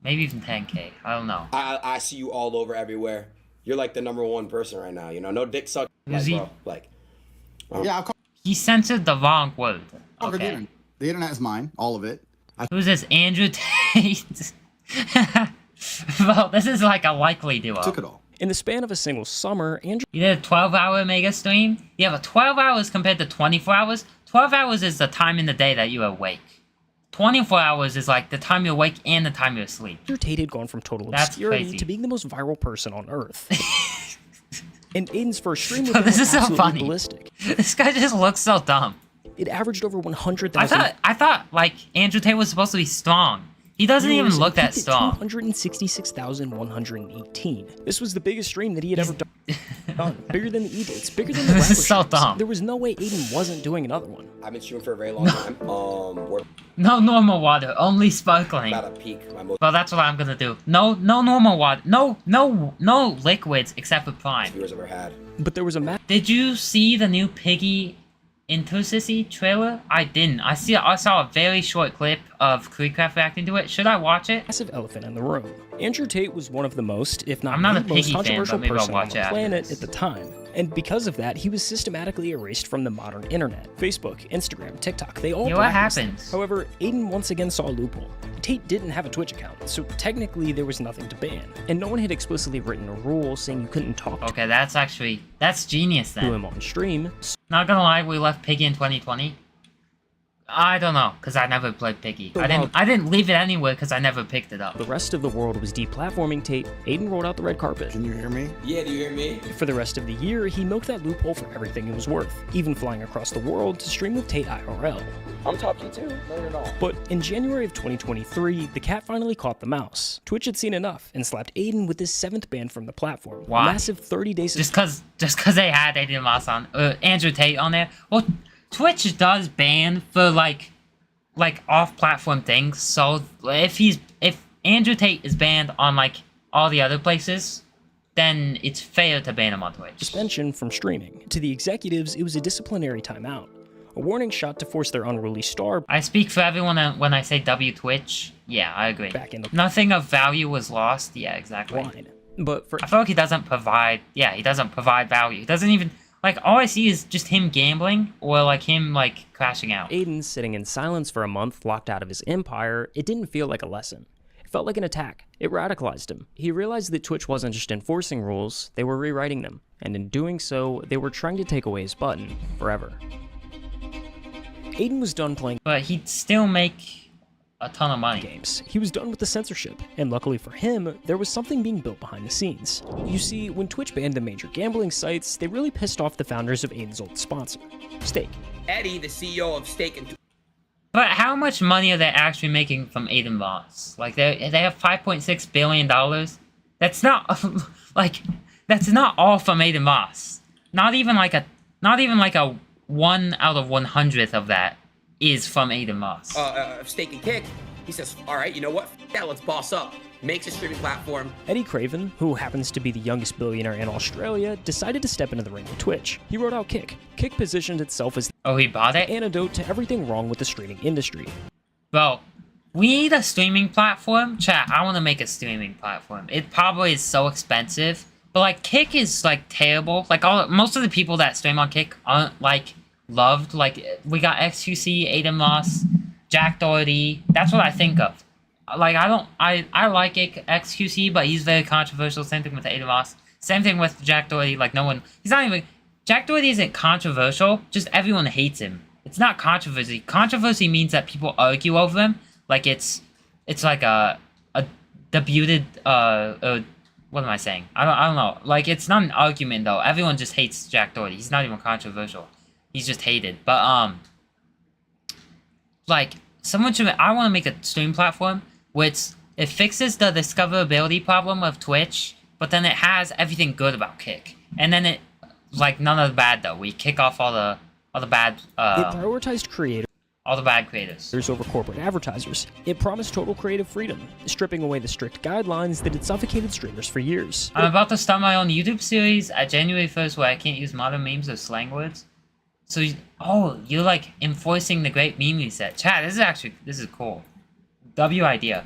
Maybe even 10K. I don't know. I see you all over everywhere. You're like the #1 person right now. You know, no dick suck. Who's he? Like, yeah, he censored the wrong word. Okay. The internet is mine, all of it. Who's this? Andrew Tate? Well, this is like a likely duo. Took it all. In the span of a single summer, Andrew... You did a 12-hour mega stream? You have a 12 hours compared to 24 hours? 12 hours is the time in the day that you're awake. 24 hours is like the time you're awake and the time you're asleep. Andrew Tate had gone from total That's obscurity crazy. to being the most viral person on Earth. And Aiden's first stream So was this is so absolutely funny. ballistic. This guy just looks so dumb. It averaged over 100,000. I thought like Andrew Tate was supposed to be strong. He doesn't even look that strong. 266,118. This was the biggest stream that he had ever done. Bigger than the edicts, bigger than the rapper This is so streams. dumb. There was no way Aiden wasn't doing another one. I've been streaming for a very long time. We're No normal water, only sparkling. about to peak my most Well, that's what I'm gonna do. No normal water. No liquids except for Prime. viewers ever had. But there was a Did you see the new Piggy Into Sissy trailer? I didn't. I saw a very short clip of KreekCraft reacting to it. Should I watch it? massive elephant in the room. Andrew Tate was one of the most, if not I'm not the a most Piggy fan, controversial but maybe I'll person on watch the it after planet this. at the time. And because of that, he was systematically erased from the modern internet. Facebook, Instagram, TikTok, they all Yeah, what blacklisted him. happens? However, Aiden once again saw a loophole. Tate didn't have a Twitch account, so technically there was nothing to ban. And no one had explicitly written a rule saying you couldn't talk Okay, that's genius to then. him on stream. Not gonna lie, we left Piggy in 2020. I don't know, cause I never played Piggy. So I didn't leave it anywhere because I never picked it up. The rest of the world was deplatforming Tate. Aiden rolled out the red carpet. Can you hear me? Yeah, do you hear me? For the rest of the year, he milked that loophole for everything it was worth, even flying across the world to stream with Tate IRL. I'm top G too. No, you're not. But in January of 2023, the cat finally caught the mouse. Twitch had seen enough and slapped Aiden with his 7th ban from the platform. Why? A massive 30-day Just cause they had Aiden Moss on, Andrew Tate on there. Well, Twitch does ban for like off-platform things. So if Andrew Tate is banned on like all the other places, then it's fair to ban him on Twitch. suspension from streaming. To the executives, it was a disciplinary timeout. A warning shot to force their unruly star I speak for everyone when I say W Twitch. Yeah, I agree. back in the Nothing of value was lost. Yeah, exactly. line. But for I feel like he doesn't provide value. He doesn't even, like, all I see is just him gambling or, like, him, like, crashing out. Aiden sitting in silence for a month, locked out of his empire, it didn't feel like a lesson. It felt like an attack. It radicalized him. He realized that Twitch wasn't just enforcing rules, they were rewriting them. And in doing so, they were trying to take away his button forever. Aiden was done playing But he'd still make a ton of money. games. He was done with the censorship, and luckily for him, there was something being built behind the scenes. You see, when Twitch banned the major gambling sites, they really pissed off the founders of Aiden's old sponsor, Stake. Eddie, the CEO of Stake and But how much money are they actually making from Aiden Moss? Like, they have $5.6 billion. That's not, like, that's not all from Aiden Moss. Not even like a 1 out of 100th of that is from Aiden Moss. Stake and Kick. He says, all right, you know what? Yeah, let's boss up. Makes a streaming platform. Eddie Craven, who happens to be the youngest billionaire in Australia, decided to step into the ring with Twitch. He wrote out Kick. Kick positioned itself as Oh, he bought it? the antidote to everything wrong with the streaming industry. Bro, we need a streaming platform. Chat, I want to make a streaming platform. It probably is so expensive. But, like, Kick is, like, terrible. Like, most of the people that stream on Kick aren't, like, loved. Like, we got XQC, Aiden Moss, Jack Doherty. That's what I think of. Like, I like XQC, but he's very controversial. Same thing with Aiden Moss. Same thing with Jack Doherty. Like, Jack Doherty isn't controversial, just everyone hates him. It's not controversy. Controversy means that people argue over him. Like, it's like a debuted, what am I saying? I don't know. Like, it's not an argument, though. Everyone just hates Jack Doherty. He's not even controversial. He's just hated. But, like, I want to make a stream platform which it fixes the discoverability problem of Twitch, but then it has everything good about Kick. And then it, like, none of the bad, though. We kick off all the bad, It prioritized creators all the bad creators. over corporate advertisers. It promised total creative freedom, stripping away the strict guidelines that had suffocated streamers for years. I'm about to start my own YouTube series at January 1st where I can't use modern memes or slang words. So, you're, like, enforcing the great meme reset. Chat, this is cool. W idea.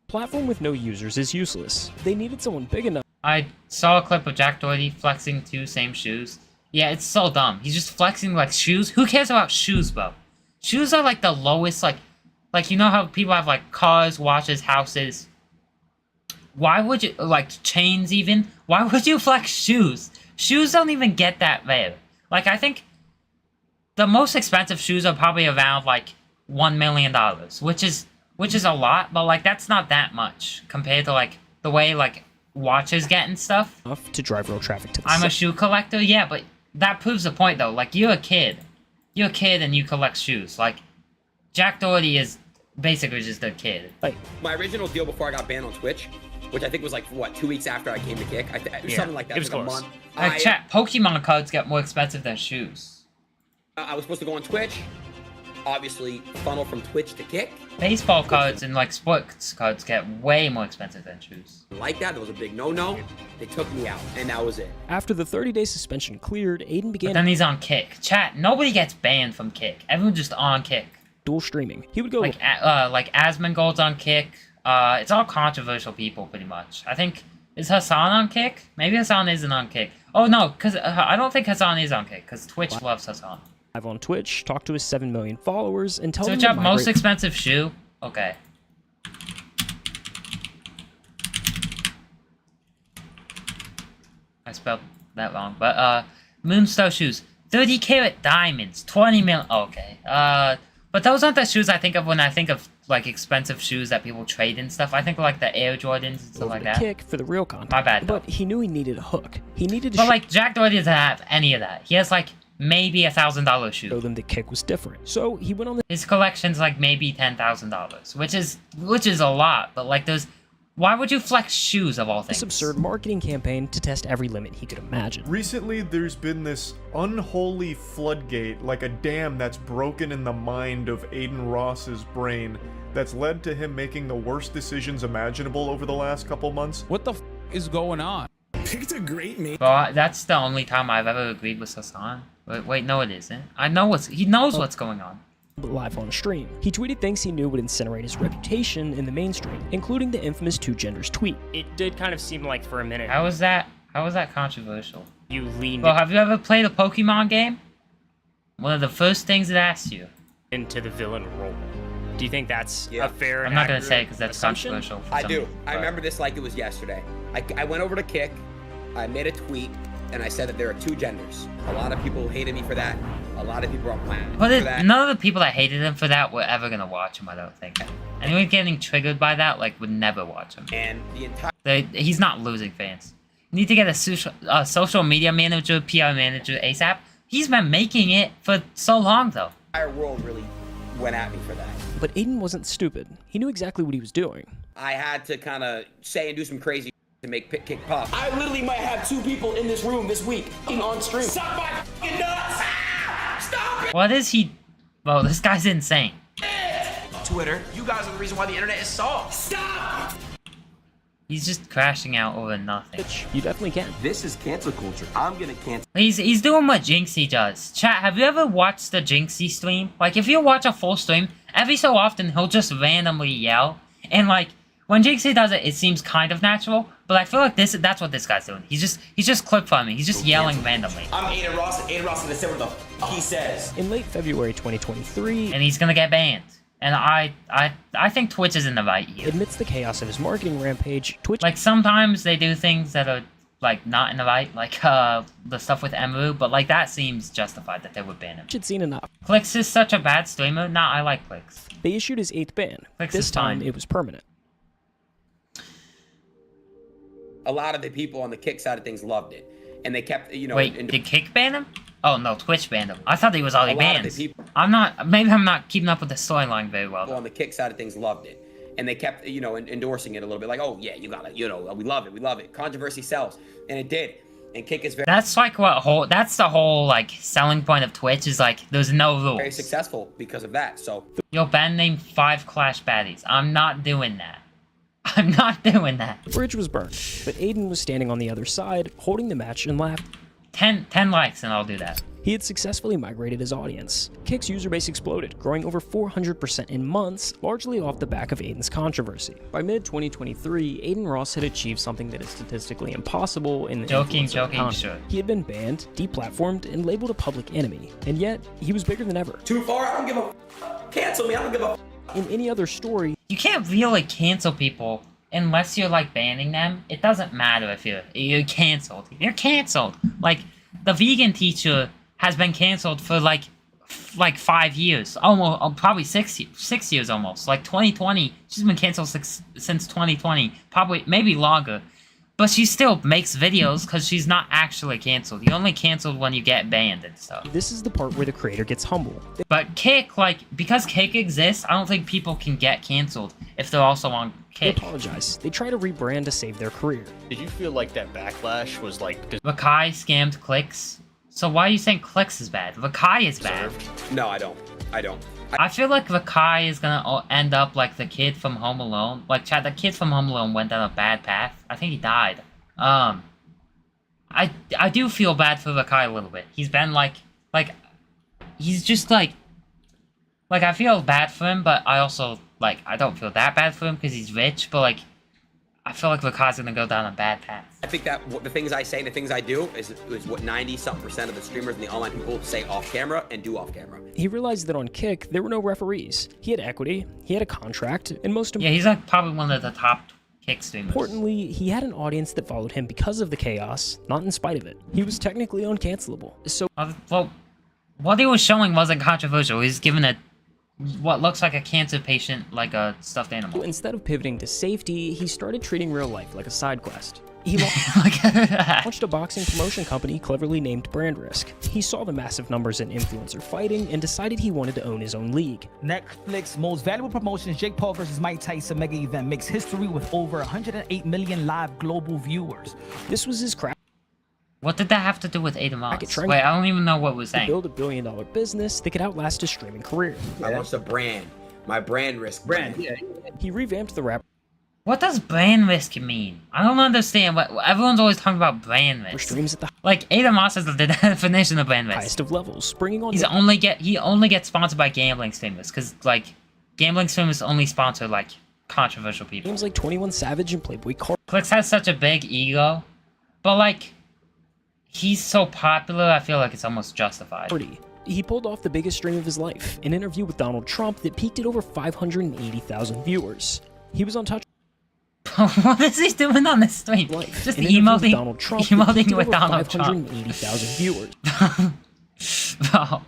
Platform with no users is useless. They needed someone big enough. I saw a clip of Jack Doherty flexing 2 same shoes. Yeah, it's so dumb. He's just flexing, like, shoes. Who cares about shoes, bro? Shoes are, like, the lowest, like, you know how people have, like, cars, watches, houses? Why would you, like, chains even? Why would you flex shoes? Shoes don't even get that rare. Like, I think the most expensive shoes are probably around like $1 million, which is a lot, but like that's not that much compared to like the way like watches get and stuff. Enough to drive real traffic to the I'm a shoe collector, yeah, but that proves the point though. Like you're a kid and you collect shoes. Like Jack Doherty is basically just a kid. Like my original deal before I got banned on Twitch, which I think was like what 2 weeks after I came to Kick, something like that. It was like close. a month. Like chat, Pokemon cards get more expensive than shoes. I was supposed to go on Twitch, obviously funnel from Twitch to Kick. Baseball cards and like sports cards get way more expensive than shoes. Like that, there was a big no-no. They took me out, and that was it. After the 30-day suspension cleared, Aiden began. But then he's on Kick. Chat, nobody gets banned from Kick. Everyone's just on Kick. Dual streaming. He would go like Asmongold's on Kick. It's all controversial people pretty much. I think is Hassan on Kick? Maybe Hassan isn't on Kick. Oh no, because I don't think Hassan is on Kick because Twitch loves Hassan. Live on Twitch, talk to his 7 million followers, and tell them Switch up most expensive shoe. Okay. I spelled that wrong, but Moonstar shoes, 30 karat diamonds, 20 mil. Okay. But those aren't the shoes I think of when I think of like expensive shoes that people trade and stuff. I think of like the Air Jordans and stuff like that. Kick for the real content. My bad. But he knew he needed a hook. He needed to. But like Jack Doherty doesn't have any of that. He has like maybe $1,000 shoe. Show them the Kick was different. So he went on the. His collection's like maybe $10,000, which is a lot. But like those, why would you flex shoes of all things? This absurd marketing campaign to test every limit he could imagine. Recently, there's been this unholy floodgate, like a dam that's broken in the mind of Aiden Ross's brain, that's led to him making the worst decisions imaginable over the last couple months. What the is going on? Picked a great mate. Well, that's the only time I've ever agreed with Hassan. Wait, no, it isn't. He knows what's going on. Live on stream. He tweeted things he knew would incinerate his reputation in the mainstream, including the infamous two genders tweet. It did kind of seem like for a minute. How was that controversial? You leaned. Well, have you ever played a Pokemon game? One of the first things it asks you. Into the villain role. Do you think that's a fair? I'm not gonna say it because that's assumption? controversial. I do. I remember this like it was yesterday. I went over to Kick, I made a tweet, and I said that there are two genders. A lot of people hated me for that. A lot of people are mad for that. None of the people that hated him for that were ever gonna watch him, I don't think. Anyone getting triggered by that, like, would never watch him. And the entire... He's not losing fans. You need to get a social media manager, PR manager ASAP. He's been making it for so long, though. The entire world really went at me for that. But Aiden wasn't stupid. He knew exactly what he was doing. I had to kind of say and do some crazy to make Kick pop. I literally might have 2 people in this room this week on stream. Suck my f***ing nuts! Stop it! What is he? Well, this guy's insane. Twitter, you guys are the reason why the internet is soft. Stop! He's just crashing out over nothing. You definitely can. This is cancel culture. I'm gonna cancel. He's doing what Jinxie does. Chat, have you ever watched the Jinxie stream? Like, if you watch a full stream, every so often he'll just randomly yell. And like, when Jinxie does it, it seems kind of natural. But I feel like that's what this guy's doing. He's just clip farming. He's just yelling randomly. I'm Aiden Ross, and Aiden Ross is the what the f he says. In late February 2023, and he's gonna get banned. And I think Twitch is in the right here. Amidst the chaos of his marketing rampage, Twitch... Like, sometimes they do things that are, like, not in the right, like, the stuff with Emu, but, like, that seems justified that they would ban him. Had seen enough. Clix is such a bad streamer. Nah, I like Clix. They issued his 8th ban. Clix this is time, fine. it was permanent. A lot of the people on the Kick side of things loved it. And they kept, you know... Wait, did Kick ban him? Oh, no, Twitch banned him. I thought he was already banned. People, maybe I'm not keeping up with the storyline very well. People on the Kick side of things loved it. And they kept, you know, endorsing it a little bit. Like, oh, yeah, you got it. You know, we love it. Controversy sells. And it did. And Kick is very... That's like that's the whole, like, selling point of Twitch is, like, there's no rules. Very successful because of that, so... Yo, Ben named 5 Clash baddies. I'm not doing that. I'm not doing that. The bridge was burned, but Aiden was standing on the other side, holding the match and laughed. 10 likes and I'll do that. He had successfully migrated his audience. Kick's user base exploded, growing over 400% in months, largely off the back of Aiden's controversy. By mid-2023, Aiden Ross had achieved something that is statistically impossible in the joking, economy. sure. He had been banned, deplatformed, and labeled a public enemy, and yet he was bigger than ever. Too far? I don't give a cancel me. I don't give a In any other story, you can't really cancel people unless you're like banning them. It doesn't matter if you're canceled. You're canceled. Like, the vegan teacher has been canceled for like like 5 years, almost probably 6 years almost. Like 2020, she's been canceled since 2020, probably maybe longer. But she still makes videos because she's not actually canceled. You're only canceled when you get banned and stuff. This is the part where the creator gets humble. But Kick, like, because Kick exists, I don't think people can get canceled if they're also on Kick. They apologize. They try to rebrand to save their career. Did you feel like that backlash was like... Vakai scammed Clicks. So why are you saying Clicks is bad? Vakai is bad. No, I don't. I feel like Vakai is gonna end up like the kid from Home Alone. Like, Chad, the kid from Home Alone went down a bad path. I think he died. I do feel bad for Vakai a little bit. He's been he's just like I feel bad for him, but I also, like, I don't feel that bad for him because he's rich, but, like, I feel like Vakai's gonna go down a bad path. I think that the things I say and the things I do is what 90-something% of the streamers and the online people say off camera and do off camera. He realized that on Kick, there were no referees. He had equity, he had a contract, and most yeah, he's like probably one of the top Kick streamers. Importantly, he had an audience that followed him because of the chaos, not in spite of it. He was technically uncancelable. So, well, what he was showing wasn't controversial. He was given what looks like a cancer patient, like a stuffed animal. Instead of pivoting to safety, he started treating real life like a side quest. He launched a boxing promotion company cleverly named Brand Risk. He saw the massive numbers in influencer fighting and decided he wanted to own his own league. Netflix most valuable promotions, Jake Paul versus Mike Tyson mega event, makes history with over 108 million live global viewers. This was his crack. What did that have to do with Adin Ross? Wait, I don't even know what was saying. Build $1 billion business that could outlast his streaming career. I launched a brand. My Brand Risk brand. Yeah. He revamped the rap. What does brand risk mean? I don't understand. What everyone's always talking about brand risk. Streams at the like Adin Ross is the definition of brand risk. Highest of levels, bringing on. He only gets sponsored by gambling streamers because like gambling streamers only sponsor like controversial people. Games like 21 Savage and Playboy Cardi. Clicks has such a big ego, but like he's so popular, I feel like it's almost justified. He pulled off the biggest stream of his life, an interview with Donald Trump that peaked at over 580,000 viewers. He was untouchable. What is he doing on this stream? Just emoting Donald Trump with Donald Trump. 580,000 viewers. Bro.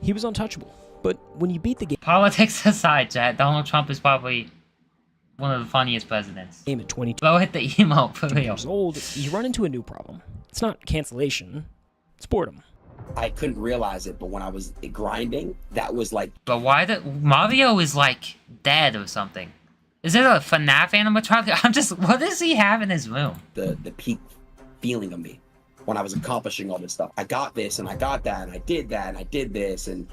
He was untouchable. But when you beat the game... Politics aside, Chad, Donald Trump is probably one of the funniest presidents. Game at 22. Bro, hit the emote for real. Years old, you run into a new problem. It's not cancellation. It's boredom. I couldn't realize it, but when I was grinding, that was like... But why Mario is like dead or something? Is it a FNAF animatronic? What does he have in his room? The peak feeling of me when I was accomplishing all this stuff. I got this and I got that and I did that and I did this, and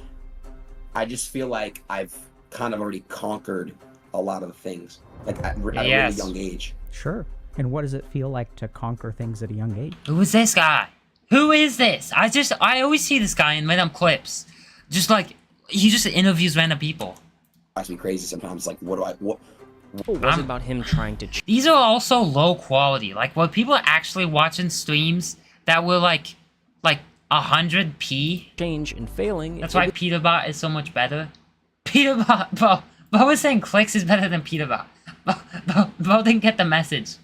I just feel like I've kind of already conquered a lot of the things, like at a really young age. Sure. And what does it feel like to conquer things at a young age? Who is this guy? Who is this? I always see this guy in random clips. Just like, he just interviews random people. Drives me crazy sometimes. Like, what? It wasn't about him trying to... These are also low quality. Like, what people are actually watching streams that were like 100p. Change and failing. That's why Peterbot is so much better. Peterbot, bro was saying Clicks is better than Peterbot. Bro didn't get the message.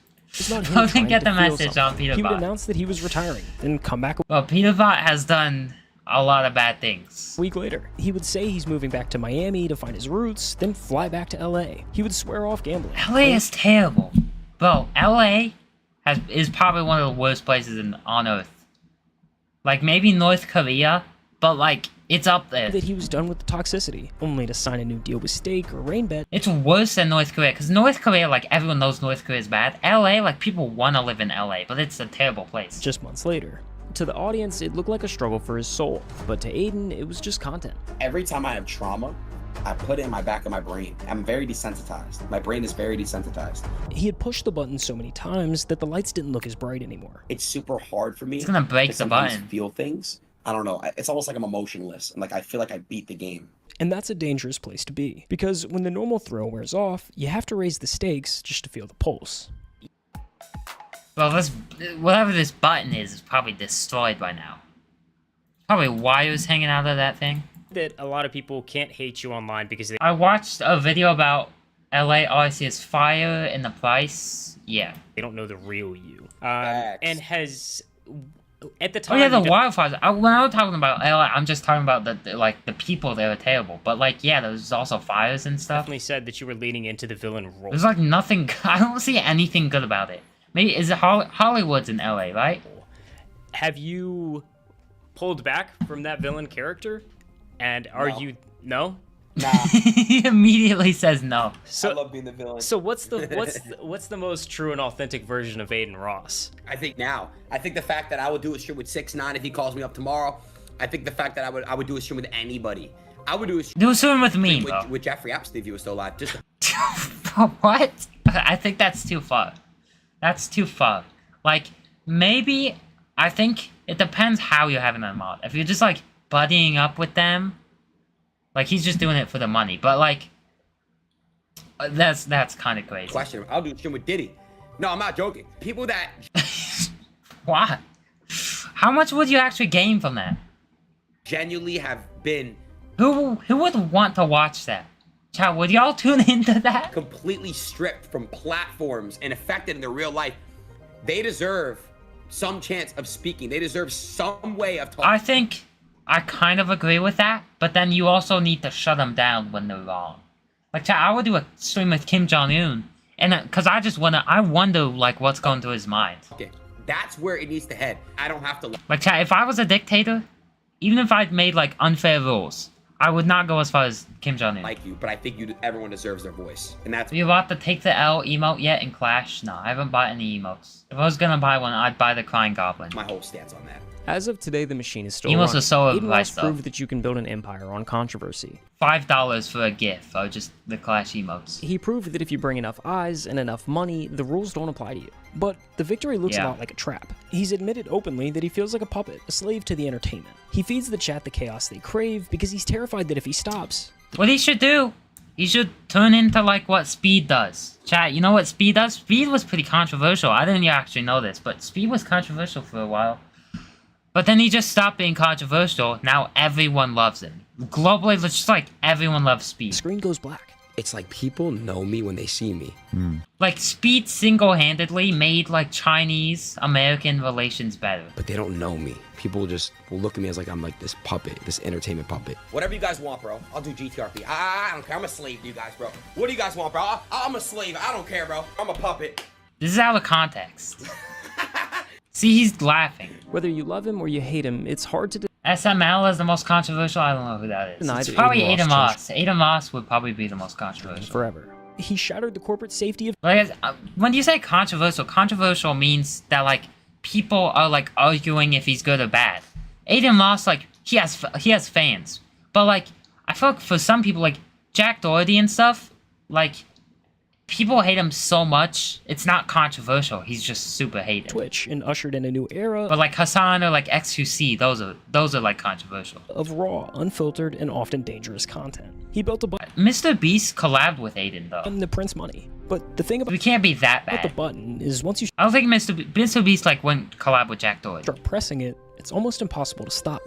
Bro didn't get the message on Peterbot. He would announce that he was retiring, then come back. Well, Peterbot has done a lot of bad things. A week later, he would say he's moving back to Miami to find his roots, then fly back to LA. He would swear off gambling. LA is terrible. Bro, LA is probably one of the worst places on Earth. Like, maybe North Korea, but like, it's up there. That he was done with the toxicity, only to sign a new deal with Stake or Rainbet. It's worse than North Korea, because North Korea, like, everyone knows North Korea is bad. LA, like, people want to live in LA, but it's a terrible place. Just months later. To the audience, it looked like a struggle for his soul, but to Adin, it was just content. Every time I have trauma, I put it in my back of my brain. I'm very desensitized. My brain is very desensitized. He had pushed the button so many times that the lights didn't look as bright anymore. It's super hard for me. It's gonna break the button. Feel things. I don't know. It's almost like I'm emotionless, and like I feel like I beat the game. And that's a dangerous place to be, because when the normal thrill wears off, you have to raise the stakes just to feel the pulse. Well, whatever this button is probably destroyed by now. Probably wires hanging out of that thing. That a lot of people can't hate you online because they... I watched a video about LA. All I see is fire and the price. Yeah. They don't know the real you. And has At the Oh time, yeah, the you wildfires. When I was talking about LA, I'm just talking about the people that were terrible. But like, yeah, there's also fires and stuff. definitely said that you were leaning into the villain role. There's like nothing. I don't see anything good about it. Maybe is it Hollywood's in LA, right? Have you pulled back from that villain character? And are No. you no? Nah, He immediately says no. I love being the villain. So what's the most true and authentic version of Aiden Ross? I think the fact that I would do a stream with 6ix9ine if he calls me up tomorrow. I think the fact that I would do a stream with anybody. I would do a stream Do a stream with me, bro. with Jeffrey Epstein if he was still alive. Just What? I think that's too far. That's too far. Like, maybe, I think it depends how you're having them on. If you're just, like, buddying up with them, like, he's just doing it for the money. But, like, that's kind of crazy. question. I'll do a stream with Diddy. No, I'm not joking. People that What? How much would you actually gain from that? genuinely have been Who would want to watch that? Chat, would y'all tune into that? completely stripped from platforms and affected in their real life, they deserve some chance of speaking. They deserve some way of talking. I think I kind of agree with that, but then you also need to shut them down when they're wrong. Like, chat, I would do a stream with Kim Jong-un, and because I wonder, like, what's going through his mind. Okay, that's where it needs to head. I don't have to. Like, chat, if I was a dictator, even if I'd made, like, unfair rules, I would not go as far as Kim Jong-un. Like you, but I think everyone deserves their voice, and that's. Have you bought the Take the L emote yet in Clash? No, I haven't bought any emotes. If I was gonna buy one, I'd buy the Crying Goblin. My whole stance on that. As of today, the machine is still Emotes running. are so Aiden Ross overpriced, though. proved that you can build an empire on controversy. $5 for a GIF, or just the Clash emotes. He proved that if you bring enough eyes and enough money, the rules don't apply to you. But the victory looks a Yeah. lot like a trap. He's admitted openly that he feels like a puppet, a slave to the entertainment. He feeds the chat the chaos they crave because he's terrified that if he stops, What he should do, he should turn into like what Speed does. Chat, you know what Speed does? Speed was pretty controversial. I didn't actually know this, but Speed was controversial for a while. But then he just stopped being controversial. Now everyone loves him. Globally, it's just like everyone loves Speed. screen goes black. It's like people know me when they see me. Like Speed single-handedly made like Chinese-American relations better. But they don't know me. People just will look at me as like I'm like this puppet, this entertainment puppet. Whatever you guys want, bro. I'll do GTRP. I don't care. I'm a slave to you guys, bro. What do you guys want, bro? I'm a slave. I don't care, bro. I'm a puppet. This is out of context. See, he's laughing. Whether you love him or you hate him, it's hard to SML is the most controversial. I don't know who that is. Denied It's that probably Aiden Aiden Ross Moss. Aiden Moss would probably be the most controversial. forever. He shattered the corporate safety of Like, when you say controversial means that like people are like arguing if he's good or bad. Aiden Moss, like he has fans, but like I feel like for some people, like Jack Doherty and stuff, like people hate him so much, it's not controversial. He's just super hated. Twitch and ushered in a new era But like Hassan or like X2C, those are like controversial. of raw, unfiltered, and often dangerous content. He built a button Mr. Beast collabed with Aiden though. that prints money. But the thing about We can't be that bad. the button is once you I don't think Mr. Beast like went collab with Jack Doherty. start pressing it, it's almost impossible to stop.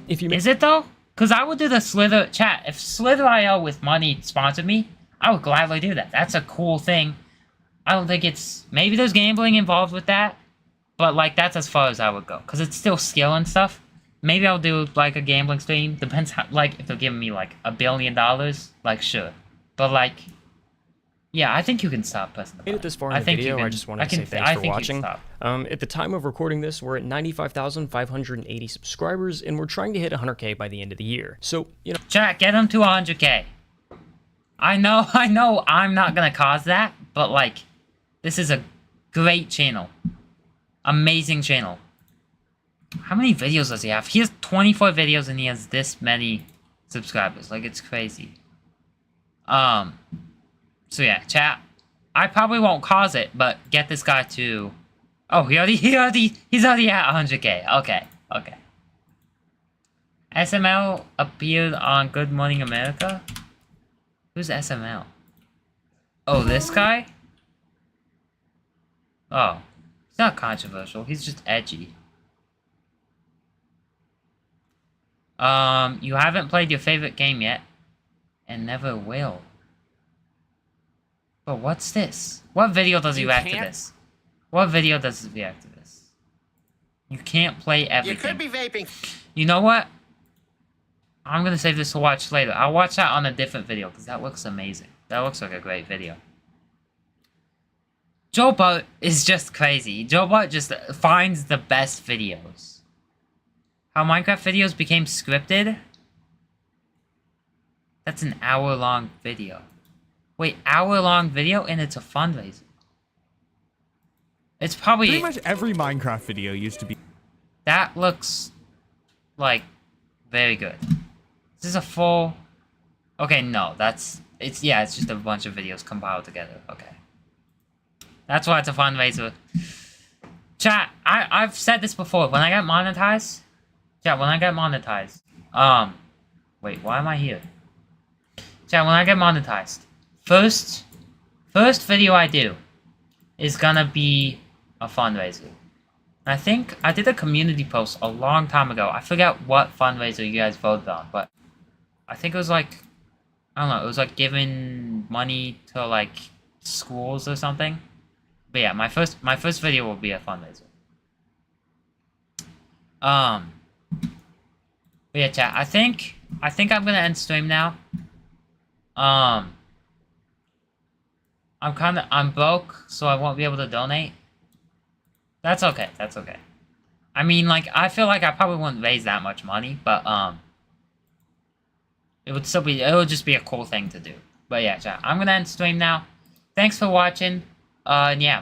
If you Is it though? Cause I would do the Slither chat. If Slither.io with money sponsored me, I would gladly do that. That's a cool thing. I don't think it's maybe there's gambling involved with that, but like that's as far as I would go. Cause it's still skill and stuff. Maybe I'll do like a gambling stream. Depends how like if they're giving me like $1 billion, like sure. But like yeah, I think you can stop pressing the made button. it this far in I the think you video, can, I just wanted to say thanks for watching. At the time of recording this, we're at 95,580 subscribers, and we're trying to hit 100K by the end of the year. So, you know, Chat, get him to 100K. I know I'm not gonna cause that, but like, this is a great channel. Amazing channel. How many videos does he have? He has 24 videos and he has this many subscribers. Like, it's crazy. So yeah, chat. I probably won't cause it, but get this guy to... Oh, he's already at 100K. Okay. SML appeared on Good Morning America? Who's SML? Oh, this guy? Oh. He's not controversial. He's just edgy. You haven't played your favorite game yet. And never will. But what's this? What video does he react to this? What video does he react to this? You can't play everything. You could be vaping. You know what? I'm gonna save this to watch later. I'll watch that on a different video, because that looks amazing. That looks like a great video. Joe Butt is just crazy. Joe Butt just finds the best videos. How Minecraft videos became scripted? That's an hour-long video. Wait, hour-long video, and it's a fundraiser. It's probably... Pretty much every Minecraft video used to be... That looks like very good. This is a full... Okay, no, that's... It's just a bunch of videos compiled together. Okay. That's why it's a fundraiser. Chat, I've said this before. When I get monetized... Chat, when I get monetized... Wait, why am I here? Chat, when I get monetized... First video I do is gonna be a fundraiser. I think I did a community post a long time ago. I forgot what fundraiser you guys voted on, but I think it was like, I don't know, it was like giving money to like schools or something. But yeah, my first video will be a fundraiser. But yeah, chat, I think I'm gonna end stream now. I'm broke, so I won't be able to donate. That's okay, that's okay. I mean, like, I feel like I probably wouldn't raise that much money, but, it would just be a cool thing to do. But yeah, chat, I'm gonna end stream now. Thanks for watching, and yeah, bye.